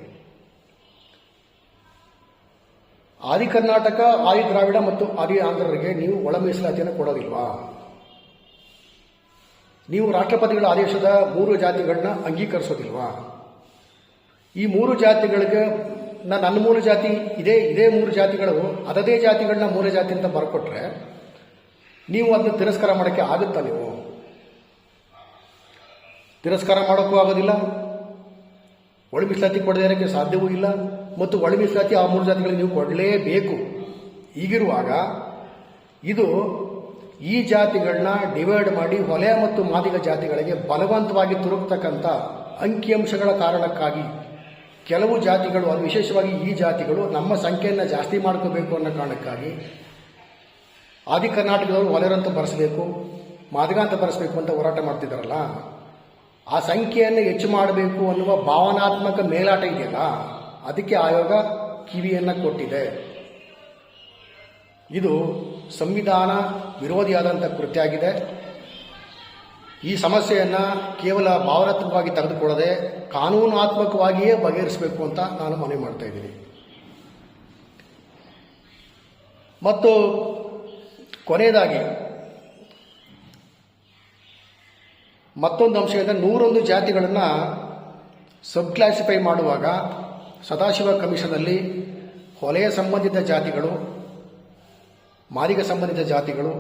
ಆದಿ ಕರ್ನಾಟಕ, ಆದಿ ದ್ರಾವಿಡ ಮತ್ತು ಆದಿ ಆಂಧ್ರರಿಗೆ ನೀವು ಒಳ ಮೀಸಲಾತಿಯನ್ನು ಕೊಡೋದಿಲ್ವಾ? ನೀವು ರಾಷ್ಟ್ರಪತಿಗಳ ಆದೇಶದ 3 ಜಾತಿಗಳನ್ನ ಅಂಗೀಕರಿಸೋದಿಲ್ವಾ? ಈ 3 ಜಾತಿಗಳಿಗೆ ನನ್ನ ಮೂಲ ಜಾತಿ ಇದೇ 3 ಜಾತಿಗಳು ಅದದೇ ಜಾತಿಗಳನ್ನ ಮೂಲ ಜಾತಿ ಅಂತ ಬರ್ಕೊಟ್ರೆ ನೀವು ಅದನ್ನ ತಿರಸ್ಕಾರ ಮಾಡೋಕ್ಕೆ ಆಗುತ್ತಾ? ನೀವು ತಿರಸ್ಕಾರ ಮಾಡೋಕ್ಕೂ ಆಗೋದಿಲ್ಲ, ಒಳ ಮೀಸಲಾತಿ ಕೊಡದೇ ಇರೋಕ್ಕೆ ಸಾಧ್ಯವೂ ಇಲ್ಲ, ಮತ್ತು ಒಳ ಮೀಸಲಾತಿ ಆ 3 ಜಾತಿಗಳಿಗೆ ನೀವು ಕೊಡಲೇಬೇಕು. ಹೀಗಿರುವಾಗ ಇದು ಈ ಜಾತಿಗಳನ್ನ ಡಿವೈಡ್ ಮಾಡಿ ಹೊಲೆ ಮತ್ತು ಮಾದಿಗ ಜಾತಿಗಳಿಗೆ ಬಲವಂತವಾಗಿ ತುರುಕ್ತಕ್ಕಂಥ ಅಂಕಿಅಂಶಗಳ ಕಾರಣಕ್ಕಾಗಿ ಕೆಲವು ಜಾತಿಗಳು, ಅದು ವಿಶೇಷವಾಗಿ ಈ ಜಾತಿಗಳು ನಮ್ಮ ಸಂಖ್ಯೆಯನ್ನು ಜಾಸ್ತಿ ಮಾಡ್ಕೋಬೇಕು ಅನ್ನೋ ಕಾರಣಕ್ಕಾಗಿ ಆದಿ ಕರ್ನಾಟಕದವರು ಹೊಲೆರಂತ ಬರೆಸಬೇಕು, ಮಾದಿಗ ಅಂತ ಬರೆಸಬೇಕು ಅಂತ ಹೋರಾಟ ಮಾಡ್ತಿದ್ದಾರಲ್ಲ, ಆ ಸಂಖ್ಯೆಯನ್ನು ಹೆಚ್ಚು ಮಾಡಬೇಕು ಅನ್ನುವ ಭಾವನಾತ್ಮಕ ಮೇಲಾಟ ಇದೆಯಲ್ಲ, ಅದಕ್ಕೆ ಆಯೋಗ ಕಿವಿಯನ್ನು ಕೊಟ್ಟಿದೆ. ಇದು ಸಂವಿಧಾನ ವಿರೋಧಿಯಾದಂಥ ಕೃತ್ಯ ಆಗಿದೆ. ಈ ಸಮಸ್ಯೆಯನ್ನು ಕೇವಲ ಭಾವನಾತ್ಮಕವಾಗಿ ತೆಗೆದುಕೊಳ್ಳದೆ ಕಾನೂನಾತ್ಮಕವಾಗಿಯೇ ಬಗೆಹರಿಸಬೇಕು ಅಂತ ನಾನು ಮನವಿ ಮಾಡ್ತಾ ಇದ್ದೀನಿ. ಮತ್ತು ಕೊನೆಯದಾಗಿ ಮತ್ತೊಂದು ಅಂಶ ಇದೆ. 101 ಜಾತಿಗಳನ್ನು ಸಬ್ ಕ್ಲಾಸಿಫೈ ಮಾಡುವಾಗ ಸದಾಶಿವ ಕಮಿಷನಲ್ಲಿ ಹೊಲೆಯ ಸಂಬಂಧಿತ ಜಾತಿಗಳು, ಮಾದಿಗ ಸಂಬಂಧಿತ ಜಾತಿಗಳು,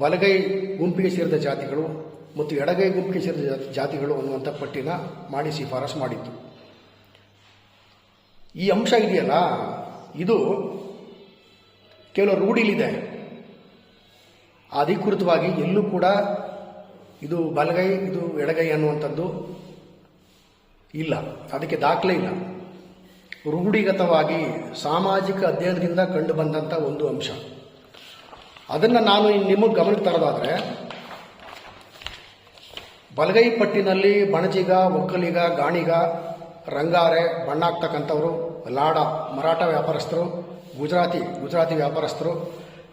ಬಲಗೈ ಗುಂಪಿಗೆ ಸೇರಿದ ಜಾತಿಗಳು ಮತ್ತು ಎಡಗೈ ಗುಂಪಿಗೆ ಸೇರಿದ ಜಾತಿಗಳು ಅನ್ನುವಂಥ ಪಟ್ಟಿನ ಮಾಡಿ ಶಿಫಾರಸು ಮಾಡಿತ್ತು. ಈ ಅಂಶ ಇದೆಯಲ್ಲ, ಇದು ಕೇವಲ ರೂಢಿಲಿದೆ. ಅಧಿಕೃತವಾಗಿ ಎಲ್ಲೂ ಕೂಡ ಇದು ಬಲಗೈ ಇದು ಎಡಗೈ ಅನ್ನುವಂಥದ್ದು ಇಲ್ಲ, ಅದಕ್ಕೆ ದಾಖಲೆ ಇಲ್ಲ. ರೂಢಿಗತವಾಗಿ ಸಾಮಾಜಿಕ ಅಧ್ಯಯನದಿಂದ ಕಂಡು ಬಂದಂಥ ಒಂದು ಅಂಶ. ಅದನ್ನು ನಾನು ನಿಮಗೆ ಗಮನಕ್ಕೆ ತರೋದಾದರೆ, ಬಲಗೈ ಪಟ್ಟಿನಲ್ಲಿ ಬಣಜಿಗ, ಒಕ್ಕಲಿಗ, ಗಾಣಿಗ, ರಂಗಾರೆ, ಬಣ್ಣ ಹಾಕ್ತಕ್ಕಂಥವ್ರು, ಲಾಡ ಮರಾಠ ವ್ಯಾಪಾರಸ್ಥರು, ಗುಜರಾತಿ ವ್ಯಾಪಾರಸ್ಥರು,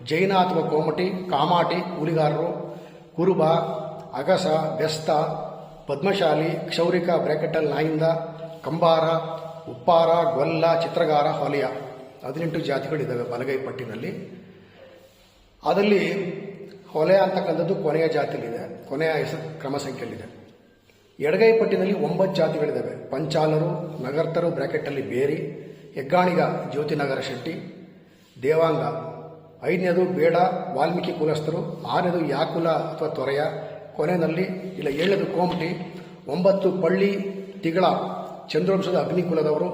ಜೈನ ಅಥವಾ ಕೋಮಟಿ, ಕಾಮಾಟಿ ಹುಲಿಗಾರರು, ಕುರುಬ, ಅಗಸ, ಬೆಸ್ತ, ಪದ್ಮಶಾಲಿ, ಕ್ಷೌರಿಕ ಬ್ರ್ಯಾಕೆಟಲ್ ನಾಯಿಂದ, ಕಂಬಾರ, ಉಪ್ಪಾರ, ಗೊಲ್ಲ, ಚಿತ್ರಗಾರ, ಹೊಲೆಯ 18 ಜಾತಿಗಳಿದ್ದಾವೆ ಬಲಗೈ ಪಟ್ಟಿನಲ್ಲಿ. ಅದರಲ್ಲಿ ಹೊಲೆ ಅಂತಕ್ಕಂಥದ್ದು ಕೊನೆಯ ಜಾತಿಯಲ್ಲಿದೆ, ಕೊನೆಯ ಕ್ರಮ ಸಂಖ್ಯೆಯಲ್ಲಿದೆ. ಎಡಗೈ ಪಟ್ಟಿನಲ್ಲಿ 9 ಜಾತಿಗಳಿದ್ದಾವೆ. ಪಂಚಾಲರು, ನಗರ್ತರು ಬ್ರ್ಯಾಕೆಟಲ್ಲಿ ಬೇರಿ, ಹೆಗ್ಗಾಣಿಗ ಜ್ಯೋತಿನಗರ ಶೆಟ್ಟಿ, ದೇವಾಂಗ 5ನೇದು ಬೇಡ ವಾಲ್ಮೀಕಿ ಕುಲಸ್ಥರು, 6ನೇದು ಯಾಕುಲ ಅಥವಾ ತೊರೆಯ, ಕೊನೆಯಲ್ಲಿ ಇಲ್ಲ 7ನೇದು ಕೋಮಟಿ, 9 ಪಳ್ಳಿ ತಿಗಳ ಚಂದ್ರವಂಶದ ಅಗ್ನಿಕುಲದವರು,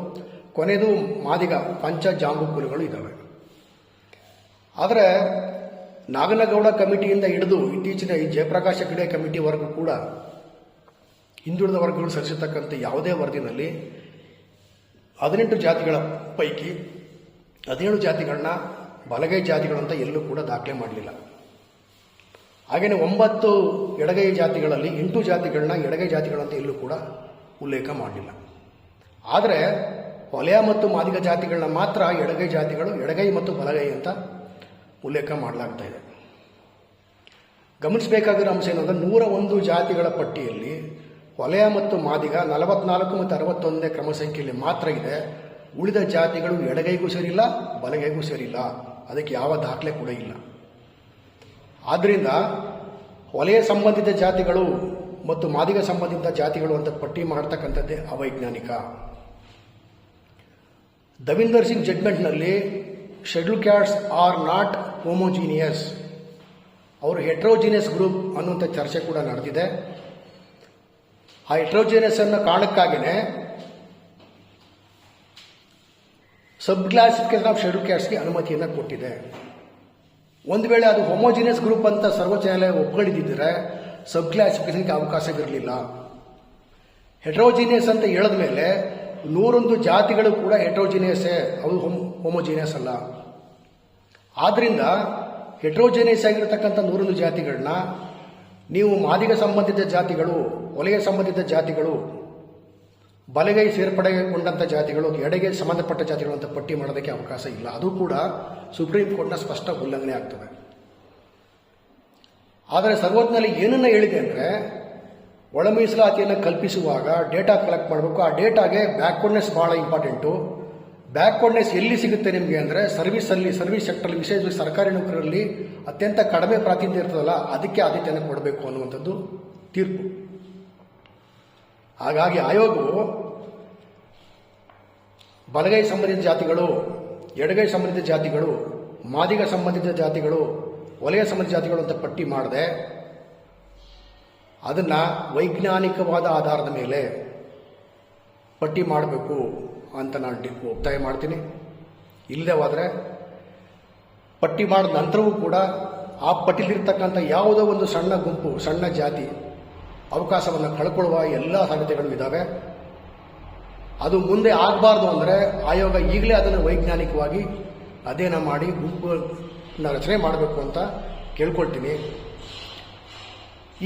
ಕೊನೆಯದು ಮಾದಿಗ ಪಂಚ ಜಾಂಬು ಕುಲಗಳು ಇದ್ದಾವೆ. ಆದರೆ ನಾಗನಗೌಡ ಕಮಿಟಿಯಿಂದ ಹಿಡಿದು ಇತ್ತೀಚಿನ ಈ ಜಯಪ್ರಕಾಶ ಹೆಗಡೆ ಕಮಿಟಿವರೆಗೂ ಕೂಡ ಹಿಂದುಳಿದ ವರ್ಗಗಳು ಸಲ್ಲಿಸತಕ್ಕಂಥ ಯಾವುದೇ ವರದಿನಲ್ಲಿ 18 ಜಾತಿಗಳ ಪೈಕಿ 17 ಜಾತಿಗಳನ್ನ ಬಲಗೈ ಜಾತಿಗಳು ಅಂತ ಎಲ್ಲೂ ಕೂಡ ದಾಖಲೆ ಮಾಡಲಿಲ್ಲ. ಹಾಗೆಯೇ 9 ಎಡಗೈ ಜಾತಿಗಳಲ್ಲಿ 8 ಜಾತಿಗಳನ್ನ ಎಡಗೈ ಜಾತಿಗಳಂತ ಎಲ್ಲೂ ಕೂಡ ಉಲ್ಲೇಖ ಮಾಡಲಿಲ್ಲ. ಆದರೆ ಹೊಲೆಯ ಮತ್ತು ಮಾದಿಗ ಜಾತಿಗಳನ್ನ ಮಾತ್ರ ಎಡಗೈ ಜಾತಿಗಳು, ಎಡಗೈ ಮತ್ತು ಬಲಗೈ ಅಂತ ಉಲ್ಲೇಖ ಮಾಡಲಾಗ್ತಾ ಇದೆ. ಗಮನಿಸಬೇಕಾಗಿರೋ ಅಂಶ ಏನಂದ್ರೆ 101 ಜಾತಿಗಳ ಪಟ್ಟಿಯಲ್ಲಿ ಹೊಲೆಯ ಮತ್ತು ಮಾದಿಗ 44 ಮತ್ತು 61ನೇ ಕ್ರಮ ಸಂಖ್ಯೆಯಲ್ಲಿ ಮಾತ್ರ ಇದೆ. ಉಳಿದ ಜಾತಿಗಳು ಎಡಗೈಗೂ ಸೇರಿಲ್ಲ, ಬಲಗೈಗೂ ಸೇರಿಲ್ಲ. ಅದಕ್ಕೆ ಯಾವ ದಾಖಲೆ ಕೂಡ ಇಲ್ಲ. ಆದ್ದರಿಂದ ಹೊಲೆಯ ಸಂಬಂಧಿತ ಜಾತಿಗಳು ಮತ್ತು ಮಾದಿಗ ಸಂಬಂಧಿತ ಜಾತಿಗಳು ಅಂತ ಪಟ್ಟಿ ಮಾಡ್ತಕ್ಕಂಥದ್ದೇ ಅವೈಜ್ಞಾನಿಕ. ದವಿಂದರ್ ಸಿಂಗ್ ಜಡ್ಮೆಂಟ್ನಲ್ಲಿ schedule castes are not homogeneous, ಅವರು ಹೆಟ್ರೋಜಿನಿಯಸ್ ಗ್ರೂಪ್ ಅನ್ನುವಂಥ ಚರ್ಚೆ ಕೂಡ ನಡೆದಿದೆ. ಆ ಹೆಟ್ರೋಜಿನಿಯಸ್ ಅನ್ನೋ ಕಾರಣಕ್ಕಾಗಿಯೇ ಸಬ್ ಕ್ಲಾಸಿಫಿಕೇಶನ್ ಆಫ್ ಶೆಡ್ಯೂಲ್ ಕ್ಯಾಸ್ಟ್ಗೆ ಅನುಮತಿಯನ್ನು ಕೊಟ್ಟಿದೆ. ಒಂದು ವೇಳೆ ಅದು ಹೋಮೋಜಿನಿಯಸ್ ಗ್ರೂಪ್ ಅಂತ ಸರ್ವೋಚ್ಚ ನ್ಯಾಯಾಲಯ ಒಪ್ಪಿಕೊಂಡಿದ್ದರೆ ಸಬ್ ಕ್ಲಾಸಿಫಿಕೇಶನ್ಗೆ ಅವಕಾಶವಿರಲಿಲ್ಲ. ಹೆಟ್ರೋಜಿನಿಯಸ್ ಅಂತ ಹೇಳಿದ ಮೇಲೆ 101 ಜಾತಿಗಳು ಕೂಡ ಹೆಟ್ರೋಜಿನಿಯಸ್ಸೇ, ಅವು ಹೋಮೋಜಿನಿಯಸ್ ಅಲ್ಲ. ಆದ್ದರಿಂದ ಹೆಟ್ರೋಜಿನಿಯಸ್ ಆಗಿರತಕ್ಕಂಥ 101 ಜಾತಿಗಳನ್ನ ನೀವು ಮಾದಿಗ ಸಂಬಂಧಿತ ಜಾತಿಗಳು, ಹೊಲೆಯ ಸಂಬಂಧಿತ ಜಾತಿಗಳು, ಬಲಗೈ ಸೇರ್ಪಡೆಗೊಂಡಂಥ ಜಾತಿಗಳು, ಎಡಗೈ ಸಂಬಂಧಪಟ್ಟ ಜಾತಿಗಳು ಅಂತ ಪಟ್ಟಿ ಮಾಡೋದಕ್ಕೆ ಅವಕಾಶ ಇಲ್ಲ. ಅದು ಕೂಡ ಸುಪ್ರೀಂ ಕೋರ್ಟ್ನ ಸ್ಪಷ್ಟ ಉಲ್ಲಂಘನೆ ಆಗ್ತದೆ. ಆದರೆ ಸರ್ವೋಚ್ಚ ಏನನ್ನ ಹೇಳಿದೆ ಅಂದರೆ, ಒಳ ಮೀಸಲಾತಿಯನ್ನು ಕಲ್ಪಿಸುವಾಗ ಡೇಟಾ ಕಲೆಕ್ಟ್ ಮಾಡಬೇಕು. ಆ ಡೇಟಾಗೆ ಬ್ಯಾಕ್ವರ್ಡ್ನೆಸ್ ಭಾಳ ಇಂಪಾರ್ಟೆಂಟು. ಬ್ಯಾಕ್ವರ್ಡ್ನೆಸ್ ಎಲ್ಲಿ ಸಿಗುತ್ತೆ ನಿಮಗೆ ಅಂದರೆ ಸರ್ವಿಸ್ ಸೆಕ್ಟರ್, ವಿಶೇಷವಾಗಿ ಸರ್ಕಾರಿ ನೌಕರರಲ್ಲಿ ಅತ್ಯಂತ ಕಡಿಮೆ ಪ್ರಾತಿನಿಧ್ಯ ಇರ್ತದಲ್ಲ, ಅದಕ್ಕೆ ಆದ್ಯತೆಯನ್ನು ಕೊಡಬೇಕು ಅನ್ನುವಂಥದ್ದು ತೀರ್ಪು. ಹಾಗಾಗಿ ಆಯೋಗವು ಬಲಗೈ ಸಂಬಂಧಿತ ಜಾತಿಗಳು, ಎಡಗೈ ಸಂಬಂಧಿತ ಜಾತಿಗಳು, ಮಾದಿಗ ಸಂಬಂಧಿತ ಜಾತಿಗಳು, ವಲಯ ಸಂಬಂಧಿತ ಜಾತಿಗಳು ಅಂತ ಪಟ್ಟಿ ಮಾಡದೆ ಅದನ್ನು ವೈಜ್ಞಾನಿಕವಾದ ಆಧಾರದ ಮೇಲೆ ಪಟ್ಟಿ ಮಾಡಬೇಕು ಅಂತ ನಾನು ಒತ್ತಾಯ ಮಾಡ್ತೀನಿ. ಇಲ್ಲದೆ ಹೋದರೆ ಪಟ್ಟಿ ಮಾಡಿದ ನಂತರವೂ ಕೂಡ ಆ ಪಟ್ಟಿಲಿರ್ತಕ್ಕಂಥ ಯಾವುದೋ ಒಂದು ಸಣ್ಣ ಗುಂಪು, ಸಣ್ಣ ಜಾತಿ ಅವಕಾಶವನ್ನು ಕಳ್ಕೊಳ್ಳುವ ಎಲ್ಲ ಸಾಧ್ಯತೆಗಳು ಇದ್ದಾವೆ. ಅದು ಮುಂದೆ ಆಗಬಾರ್ದು ಅಂದರೆ ಆಯೋಗ ಈಗಲೇ ಅದನ್ನು ವೈಜ್ಞಾನಿಕವಾಗಿ ಅಧ್ಯಯನ ಮಾಡಿ ಗುಂಪನ್ನು ರಚನೆ ಮಾಡಬೇಕು ಅಂತ ಕೇಳ್ಕೊಳ್ತೀನಿ.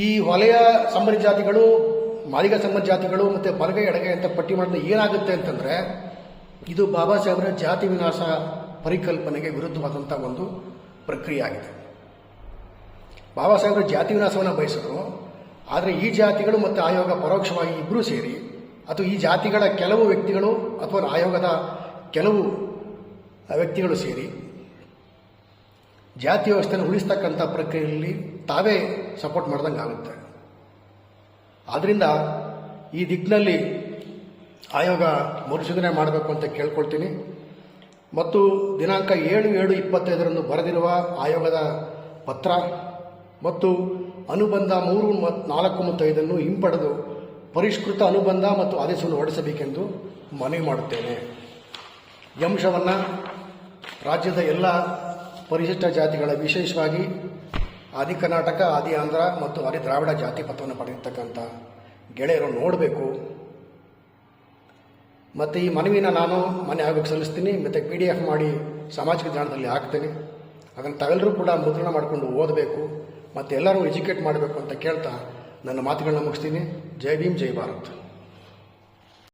ಈ ವಲಯ ಸಂಬಂಧಿತ ಜಾತಿಗಳು, ಮಾದಿಗ ಸಂಬಂಧ ಜಾತಿಗಳು ಮತ್ತು ಬಲಗೈ ಎಡಗೈ ಅಂತ ಪಟ್ಟಿ ಮಾಡಿದ್ರೆ ಏನಾಗುತ್ತೆ ಅಂತಂದರೆ, ಇದು ಬಾಬಾ ಸಾಹೇಬರ ಜಾತಿ ವಿನಾಶ ಪರಿಕಲ್ಪನೆಗೆ ವಿರುದ್ಧವಾದಂಥ ಒಂದು ಪ್ರಕ್ರಿಯೆ ಆಗಿದೆ. ಬಾಬಾ ಸಾಹೇಬರ ಜಾತಿ ವಿನಾಶವನ್ನು ಬಯಸಿದ್ರು. ಆದರೆ ಈ ಜಾತಿಗಳು ಮತ್ತು ಆಯೋಗ ಪರೋಕ್ಷವಾಗಿ ಇಬ್ಬರೂ ಸೇರಿ, ಅಥವಾ ಈ ಜಾತಿಗಳ ಕೆಲವು ವ್ಯಕ್ತಿಗಳು ಅಥವಾ ಆಯೋಗದ ಕೆಲವು ವ್ಯಕ್ತಿಗಳು ಸೇರಿ ಜಾತಿ ವ್ಯವಸ್ಥೆಯನ್ನು ಉಳಿಸ್ತಕ್ಕಂಥ ಪ್ರಕ್ರಿಯೆಯಲ್ಲಿ ತಾವೇ ಸಪೋರ್ಟ್ ಮಾಡ್ದಂಗೆ ಆಗುತ್ತೆ. ಆದ್ದರಿಂದ ಈ ದಿಕ್ಕಿನಲ್ಲಿ ಆಯೋಗ ಮರುಚಿಂತನೆ ಮಾಡಬೇಕು ಅಂತ ಕೇಳ್ಕೊಳ್ತೀನಿ. ಮತ್ತು ದಿನಾಂಕ 7/7/25 ಬರೆದಿರುವ ಆಯೋಗದ ಪತ್ರ ಮತ್ತು ಅನುಬಂಧ 3, 4 ಮತ್ತು 5 ಹಿಂಪಡೆದು ಪರಿಷ್ಕೃತ ಅನುಬಂಧ ಮತ್ತು ಆದೇಶವನ್ನು ಹೊರಡಿಸಬೇಕೆಂದು ಮನವಿ ಮಾಡುತ್ತೇನೆ. ಈ ಅಂಶವನ್ನು ರಾಜ್ಯದ ಎಲ್ಲ ಪರಿಶಿಷ್ಟ ಜಾತಿಗಳ, ವಿಶೇಷವಾಗಿ ಆದಿ ಕರ್ನಾಟಕ, ಆದಿ ಆಂಧ್ರ ಮತ್ತು ಆದಿ ದ್ರಾವಿಡ ಜಾತಿ ಪತ್ರವನ್ನು ಪಡೆದಿರ್ತಕ್ಕಂಥ ಗೆಳೆಯರು ನೋಡಬೇಕು. ಮತ್ತು ಈ ಮನವಿನ ನಾನು ಮನೆ ಆಯೋಗಕ್ಕೆ ಸಲ್ಲಿಸ್ತೀನಿ, ಮತ್ತು PDF ಮಾಡಿ ಸಾಮಾಜಿಕ ಜಾಲದಲ್ಲಿ ಹಾಕ್ತೇನೆ. ಅದನ್ನು ತಾವೆಲ್ಲರೂ ಕೂಡ ಮುದ್ರಣ ಮಾಡಿಕೊಂಡು ಓದಬೇಕು ಮತ್ತು ಎಲ್ಲರೂ ಎಜುಕೇಟ್ ಮಾಡಬೇಕು ಅಂತ ಕೇಳ್ತಾ ನನ್ನ ಮಾತುಗಳನ್ನ ಮುಗಿಸ್ತೀನಿ. ಜೈ ಭೀಮ್, ಜೈ ಭಾರತ್.